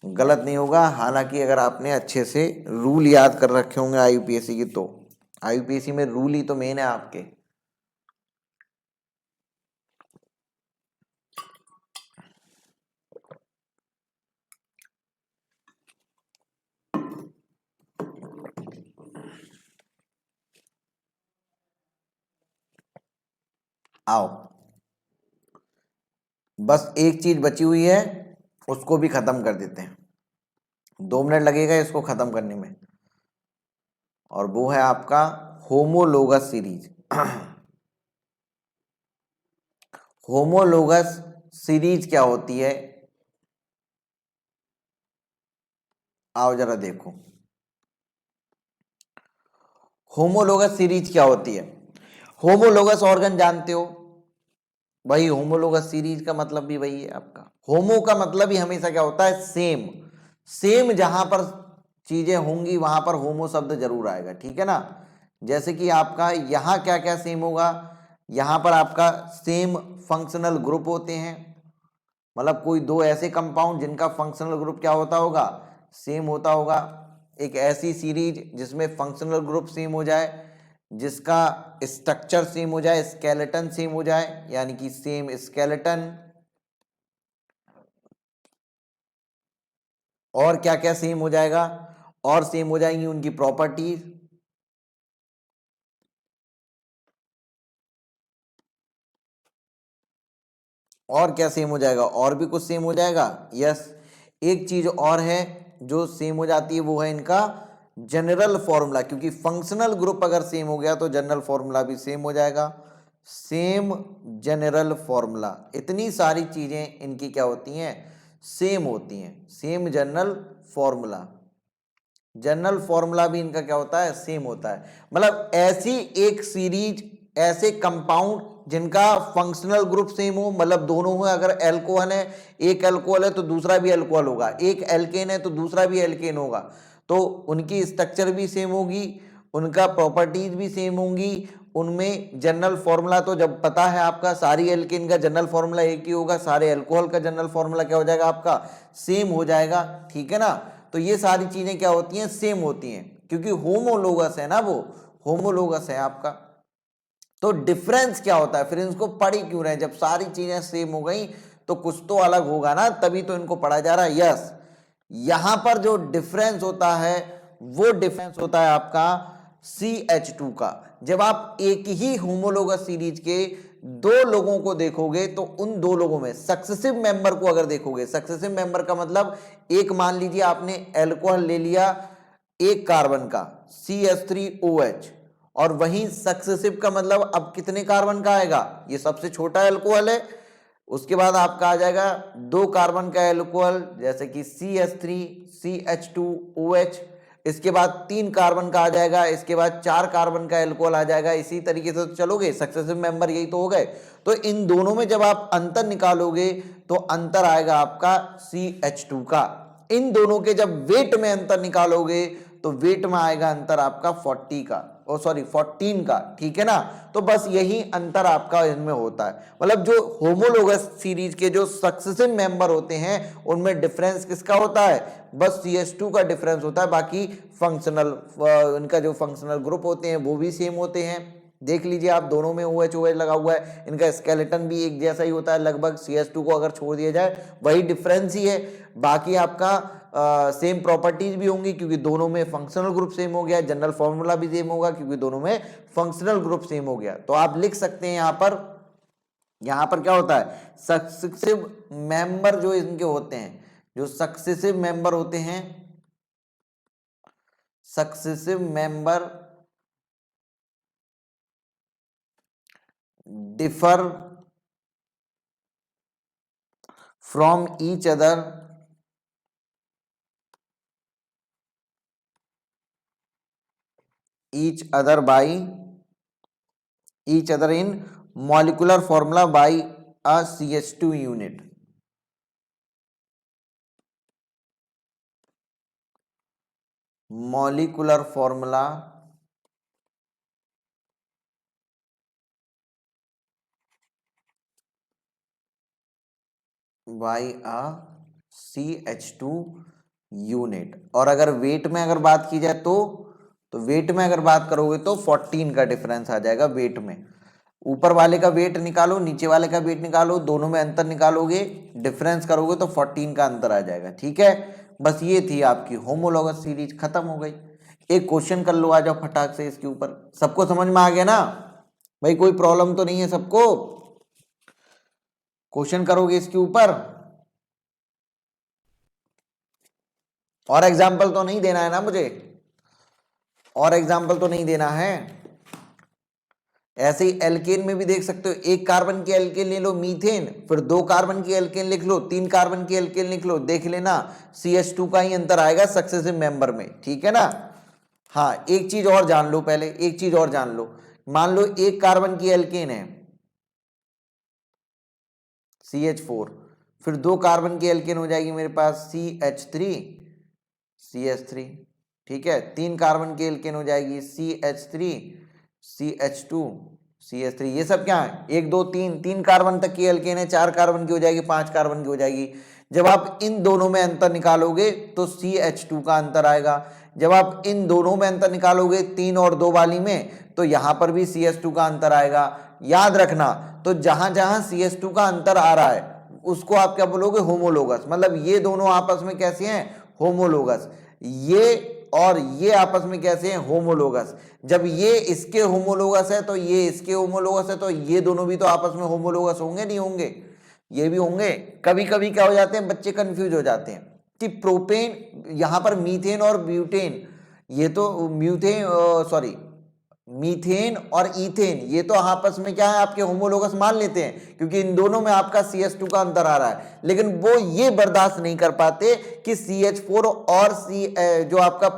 गलत नहीं होगा। हालांकि अगर आपने अच्छे से रूल याद कर रखे होंगे IUPAC की, तो IUPAC में रूल ही तो मेन है आपके। आओ, बस एक चीज बची हुई है, उसको भी खत्म कर देते हैं। 2 मिनट लगेगा इसको खत्म करने में, और वो है आपका होमोलोगस सीरीज। होमोलोगस सीरीज क्या होती है, आओ जरा देखो। होमोलोगस सीरीज क्या होती है? होमोलोगस ऑर्गन जानते हो, वही होमोलोगस सीरीज का मतलब भी वही है आपका। होमो का मतलब ही हमेशा क्या होता है, सेम। सेम जहां पर चीजें होंगी वहां पर होमो शब्द जरूर आएगा, ठीक है ना। जैसे कि आपका यहां क्या क्या सेम होगा, यहां पर आपका सेम फंक्शनल ग्रुप होते हैं। मतलब कोई दो ऐसे कंपाउंड जिनका फंक्शनल ग्रुप क्या होता होगा, सेम होता होगा। एक ऐसी सीरीज जिसमें फंक्शनल ग्रुप सेम हो जाए, जिसका स्ट्रक्चर सेम हो जाए, स्केलेटन सेम हो जाए, यानी कि सेम स्केलेटन। और क्या क्या सेम हो जाएगा, और सेम हो जाएंगी उनकी प्रॉपर्टीज। और क्या सेम हो जाएगा, और भी कुछ सेम हो जाएगा। यस, एक चीज और है जो सेम हो जाती है, वो है इनका जनरल फॉर्मूला, क्योंकि फंक्शनल ग्रुप अगर सेम हो गया तो जनरल फॉर्मूला भी सेम हो जाएगा। सेम जनरल फॉर्मूला, इतनी सारी चीजें इनकी क्या होती हैं, सेम होती हैं। Same general formula, general formula भी इनका क्या होता है, सेम होता है। मतलब ऐसी एक सीरीज, ऐसे कंपाउंड जिनका फंक्शनल ग्रुप सेम हो, मतलब दोनों में अगर एल्कोहल है, एक एल्कोहल है तो दूसरा भी एल्कोहल होगा, एक एल्केन है तो दूसरा भी एल्केन होगा, तो उनकी स्ट्रक्चर भी सेम होगी, उनका प्रॉपर्टीज भी सेम होंगी, उनमें जनरल फॉर्मूला तो जब पता है आपका, सारी एल्केन का जनरल फॉर्मूला एक ही होगा, सारे एल्कोहल का जनरल फॉर्मूला क्या हो जाएगा आपका, सेम हो जाएगा। ठीक है ना, तो ये सारी चीजें क्या होती हैं, सेम होती हैं, क्योंकि होमोलोगस है ना, वो होमोलोगस है आपका। तो डिफरेंस क्या होता है, फिर इनको पढ़ ही क्यों रहे, जब सारी चीजें सेम हो गई तो कुछ तो अलग होगा ना, तभी तो इनको पढ़ा जा रहा है। यस, यहां पर जो डिफरेंस होता है वो डिफरेंस होता है आपका CH2 का। जब आप एक ही होमोलोगस सीरीज के दो लोगों को देखोगे तो उन दो लोगों में सक्सेसिव मेंबर को अगर देखोगे, सक्सेसिव मेंबर का मतलब एक मान लीजिए आपने एल्कोहल ले लिया एक कार्बन का CH3OH, और वहीं सक्सेसिव का मतलब अब कितने कार्बन का आएगा, ये सबसे छोटा एल्कोहल है, उसके बाद आपका आ जाएगा 2 कार्बन का एल्कोहल जैसे कि CH3 CH2OH, इसके बाद 3 कार्बन का आ जाएगा, इसके बाद 4 कार्बन का एल्कोहल आ जाएगा। इसी तरीके से तो चलोगे, सक्सेसिव मेंबर यही तो हो गए। तो इन दोनों में जब आप अंतर निकालोगे तो अंतर आएगा आपका CH2 का। इन दोनों के जब वेट में अंतर निकालोगे तो वेट में आएगा अंतर आपका 40 का, ओ सॉरी 14 का। ठीक है ना, तो बस यही अंतर आपका इनमें होता है। मतलब जो होमोलोगस सीरीज के जो सक्सेसिव मेंबर होते हैं उनमें डिफरेंस किसका होता है, बस CH2 का डिफरेंस होता है। बाकी फंक्शनल, इनका जो फंक्शनल ग्रुप होते हैं वो भी सेम होते हैं। देख लीजिए आप, दोनों में OH लगा हुआ है, इनका स्केलेटन भी एक जैसा ही होता है लगभग। CH2 को अगर छोड़ दिया जाए वही डिफरेंस ही है, बाकी आपका सेम प्रॉपर्टीज भी होंगी क्योंकि दोनों में फंक्शनल ग्रुप सेम हो गया, जनरल फॉर्मूला भी सेम होगा क्योंकि दोनों में फंक्शनल ग्रुप सेम हो गया। तो आप लिख सकते हैं यहां पर क्या होता है, सक्सेसिव मेंबर जो इनके होते हैं, जो सक्सेसिव मेंबर होते हैं, successive member differ from each other in molecular formula by a CH2 unit. Molecular formula by a CH2 unit. और अगर वेट में अगर बात की जाए तो वेट में अगर बात करोगे तो 14 का डिफरेंस आ जाएगा वेट में। ऊपर वाले का वेट निकालो, नीचे वाले का वेट निकालो, दोनों में अंतर निकालोगे, डिफरेंस करोगे तो 14 का अंतर आ जाएगा। ठीक है, बस ये थी आपकी होमोलोगस सीरीज, खत्म हो गई। एक क्वेश्चन कर लो, आ जाओ फटाक से इसके ऊपर। सबको समझ में आ गया ना भाई, कोई प्रॉब्लम तो नहीं है सबको? क्वेश्चन करोगे इसके ऊपर, और एग्जाम्पल तो नहीं देना है ना मुझे, और एग्जाम्पल तो नहीं देना है। ऐसे ही एल्केन में भी देख सकते हो, 1 कार्बन की एल्केन ले लो मीथेन, फिर 2 कार्बन की एल्केन लिख लो, 3 कार्बन की एल्केन लिख लो, देख लेना CH2 का ही अंतर आएगा सक्सेसिव मेंबर में। ठीक है ना। हाँ, एक चीज और जान लो, पहले एक चीज और जान लो। मान लो 1 कार्बन की एल्केन है CH4, फिर 2 कार्बन की एल्केन हो जाएगी मेरे पास CH3 CH3। ठीक है, 3 कार्बन की एल्केन हो जाएगी CH3 CH2 CH3। ये सब क्या है, 1 2 3 कार्बन तक की एल्केन है, 4 कार्बन की हो जाएगी, 5 कार्बन की हो जाएगी। जब आप इन दोनों में अंतर निकालोगे तो CH2 का अंतर आएगा। जब आप इन दोनों में अंतर निकालोगे 3 और 2 वाली में, तो यहां पर भी CH2 का अंतर आएगा। याद रखना, तो जहां जहां CH2 का अंतर आ रहा है उसको आप क्या बोलोगे, होमोलोगस। मतलब ये दोनों आपस में कैसे हैं, होमोलोगस। ये और ये आपस में कैसे हैं, होमोलोगस। जब ये इसके होमोलोगस है तो ये इसके होमोलोगस है, तो ये दोनों भी तो आपस में होमोलोगस होंगे नहीं होंगे। ये भी होंगे। कभी कभी क्या हो जाते हैं, बच्चे कंफ्यूज हो जाते हैं कि प्रोपेन, यहां पर मीथेन और ब्यूटेन, ये तो मीथेन और ईथेन ये तो आपस में क्या है, आपके होमोलोगस मान लेते हैं क्योंकि इन दोनों में आपका CH2 का अंतर आ रहा है, लेकिन वो ये बर्दाश्त नहीं कर पाते कि CH4 और जो आपका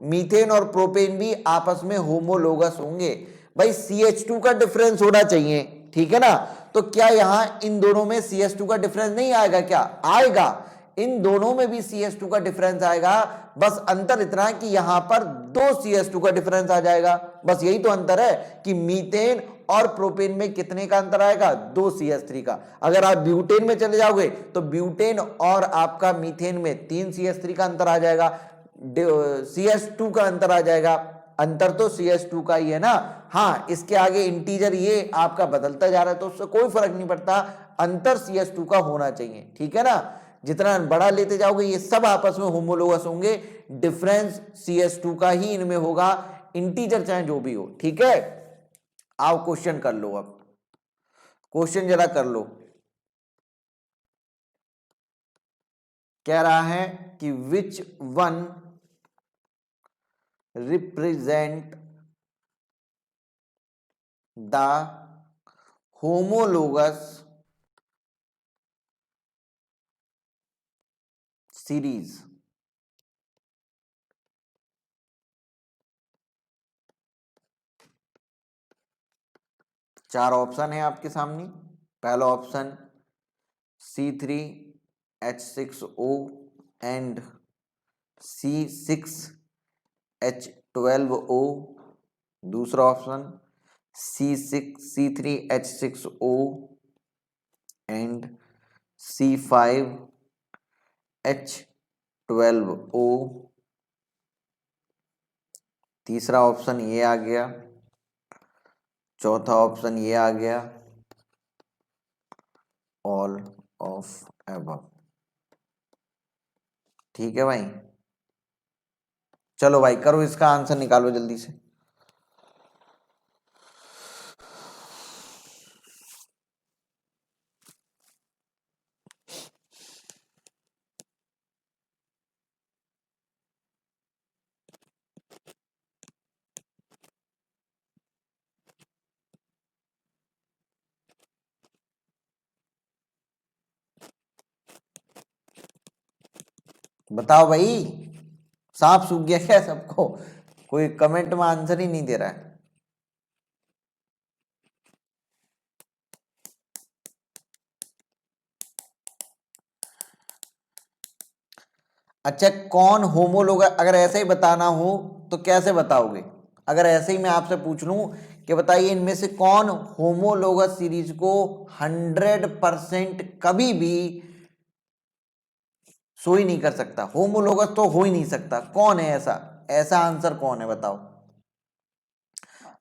मीथेन और प्रोपेन भी आपस में होमोलोगस होंगे। भाई CH2 का डिफरेंस होना चाहिए, ठीक है ना। तो क्या यहां इन दोनों में CH2 का डिफरेंस नहीं आएगा? क्या आएगा, इन दोनों में भी CH2 का डिफरेंस आएगा। बस अंतर इतना है कि यहां पर 2 CH2 का डिफरेंस आ जाएगा। बस यही तो अंतर है कि मीथेन और प्रोपेन में कितने का अंतर आएगा, 2 CH3 का। अगर आप ब्यूटेन में चले जाओगे तो ब्यूटेन और आपका मीथेन में 3 CH3 का अंतर आ जाएगा, CH2 का अंतर आ जाएगा। अंतर तो CH2 का ही है ना। हाँ, इसके आगे इंटीजर ये आपका बदलता जा रहा है तो उससे कोई फर्क नहीं पड़ता, अंतर CH2 का होना चाहिए, ठीक है ना। जितना बड़ा लेते जाओगे ये सब आपस में होमोलोगस होंगे, डिफरेंस CH2 का ही इनमें होगा, इंटीजर चाहे जो भी हो, ठीक है। आओ क्वेश्चन कर लो, अब क्वेश्चन जरा कर लो। कह रहा है कि which one represent the homologous series. चार ऑप्शन है आपके सामने। पहला ऑप्शन C3H6O एंड C6H12O। दूसरा ऑप्शन C3H6O एंड C5H12O। तीसरा ऑप्शन ये आ गया। चौथा ऑप्शन ये आ गया, ऑल ऑफ एबव। ठीक है भाई, चलो भाई करो, इसका आंसर निकालो जल्दी से। बताओ भाई, सांप सूख गया क्या सबको? कोई कमेंट में आंसर ही नहीं दे रहा है। अच्छा, कौन होमोलोगस, अगर ऐसे ही बताना हो तो कैसे बताओगे? अगर ऐसे ही मैं आपसे पूछ लूं कि बताइए इनमें से कौन होमोलोगस सीरीज को 100% कभी भी सो ही नहीं कर सकता, होमोलोगस तो हो ही नहीं सकता, कौन है ऐसा? ऐसा आंसर कौन है बताओ।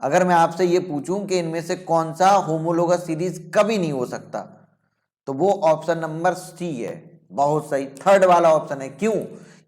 अगर मैं आपसे ये पूछूं कि इनमें से कौन सा होमोलोगस सीरीज कभी नहीं हो सकता, तो वो ऑप्शन नंबर सी है। बहुत सही, थर्ड वाला ऑप्शन है। क्यों?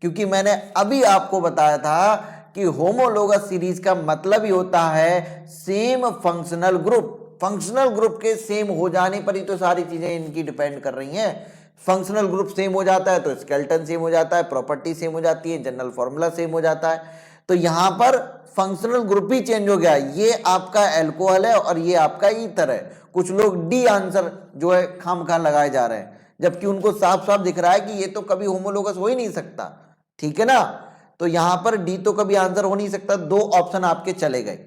क्योंकि मैंने अभी आपको बताया था कि होमोलोगस सीरीज का मतलब ही होता है same functional group. Functional group के सेम हो जाने पर ही तो सारी चीजें इनकी डिपेंड कर रही हैं। फंक्शनल ग्रुप सेम हो जाता है तो स्केलेटन सेम हो जाता है, प्रॉपर्टी सेम हो जाती है, जनरल फॉर्मूला सेम हो जाता है। तो यहां पर फंक्शनल ग्रुप ही चेंज हो गया। ये आपका एल्कोहल है और ये आपका ईथर है। कुछ लोग डी आंसर जो है खामखा लगाए जा रहे हैं, जबकि उनको साफ साफ दिख रहा है कि ये तो कभी होमोलोगस हो ही नहीं सकता, ठीक है ना। तो यहां पर डी तो कभी आंसर हो नहीं सकता। दो ऑप्शन आपके चले गए,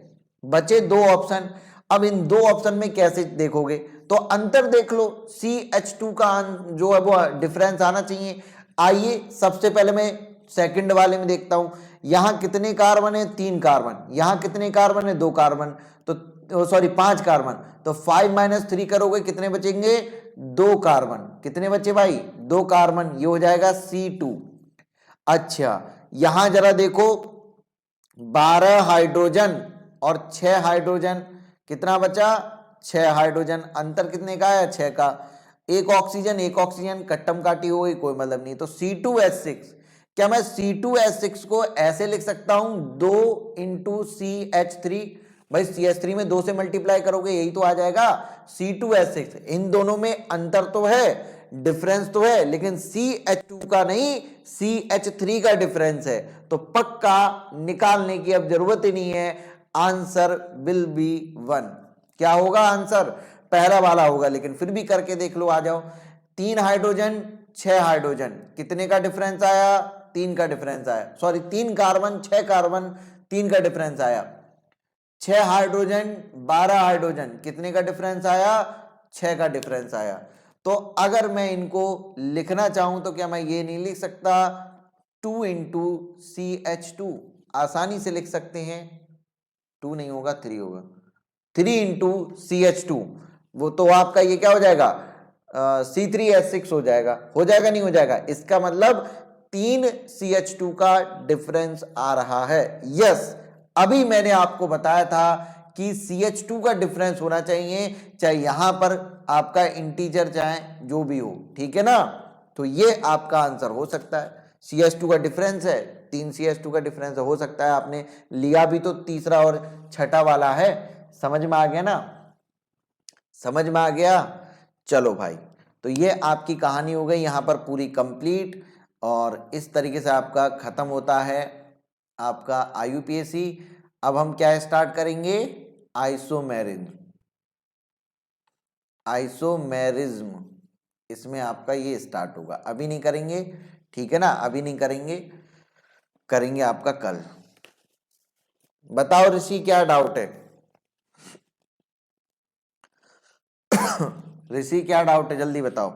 बचे दो ऑप्शन। अब इन दो ऑप्शन में कैसे देखोगे? तो अंतर देख लो, CH2 का जो है वो डिफरेंस आना चाहिए। आइए सबसे पहले मैं सेकंड वाले में देखता हूं, यहां कितने कार्बन है? 3 कार्बन। यहां कितने कार्बन है? 2 कार्बन। तो सॉरी 5 कार्बन। तो 5 - 3 करोगे कितने बचेंगे? 2 कार्बन। कितने बचे भाई? 2 कार्बन। ये हो जाएगा C2। अच्छा, यहां जरा देखो, 12 हाइड्रोजन और 6 हाइड्रोजन, कितना बचा? 6 हाइड्रोजन। अंतर कितने का है? 6 का। एक ऑक्सीजन कट्टम काटी हो गई, कोई मतलब नहीं। तो C2H6, क्या मैं C2H6 को ऐसे लिख सकता हूं 2 × CH3? भाई CH3 में 2 से मल्टीप्लाई करोगे यही तो आ जाएगा C2H6। इन दोनों में अंतर तो है, डिफरेंस तो है, लेकिन CH2 का नहीं CH3 का डिफरेंस है। तो पक्का निकालने की अब जरूरत ही नहीं है, आंसर विल बी 1। क्या होगा आंसर? पहला वाला होगा, लेकिन फिर भी करके देख लो, आ जाओ। 3 हाइड्रोजन 6 हाइड्रोजन, कितने का डिफरेंस आया? 3 का डिफरेंस आया। सॉरी, 3 कार्बन 6 कार्बन, 3 का डिफरेंस आया। 6 हाइड्रोजन 12 हाइड्रोजन, कितने का डिफरेंस आया? 6 का डिफरेंस आया। तो अगर मैं इनको लिखना चाहूं तो क्या मैं ये नहीं लिख सकता 2 इंटू CH2? आसानी से लिख सकते हैं। 2 नहीं होगा, 3 होगा। 3 इंटू CH2, वो तो आपका ये क्या हो जाएगा? C3H6 हो जाएगा। हो जाएगा नहीं हो जाएगा? इसका मतलब 3 CH2 का डिफरेंस आ रहा है। यस, अभी मैंने आपको बताया था कि CH2 का डिफरेंस होना चाहिए, चाहे यहां पर आपका इंटीजर चाहे जो भी हो, ठीक है ना। तो ये आपका आंसर हो सकता है। CH2 का डिफरेंस है, 3 CH2 का डिफरेंस हो सकता है। आपने लिया भी तो तीसरा और छठा वाला है। समझ में आ गया ना? समझ में आ गया? चलो भाई, तो ये आपकी कहानी हो गई यहां पर पूरी कंप्लीट। और इस तरीके से आपका खत्म होता है आपका IUPAC। अब हम क्या स्टार्ट करेंगे? आइसोमेरिज्म। आइसोमेरिज्म, इसमें आपका ये स्टार्ट होगा। अभी नहीं करेंगे, ठीक है ना, अभी नहीं करेंगे, करेंगे आपका कल। बताओ ऋषि, क्या डाउट है? ऋषि क्या डाउट है, जल्दी बताओ।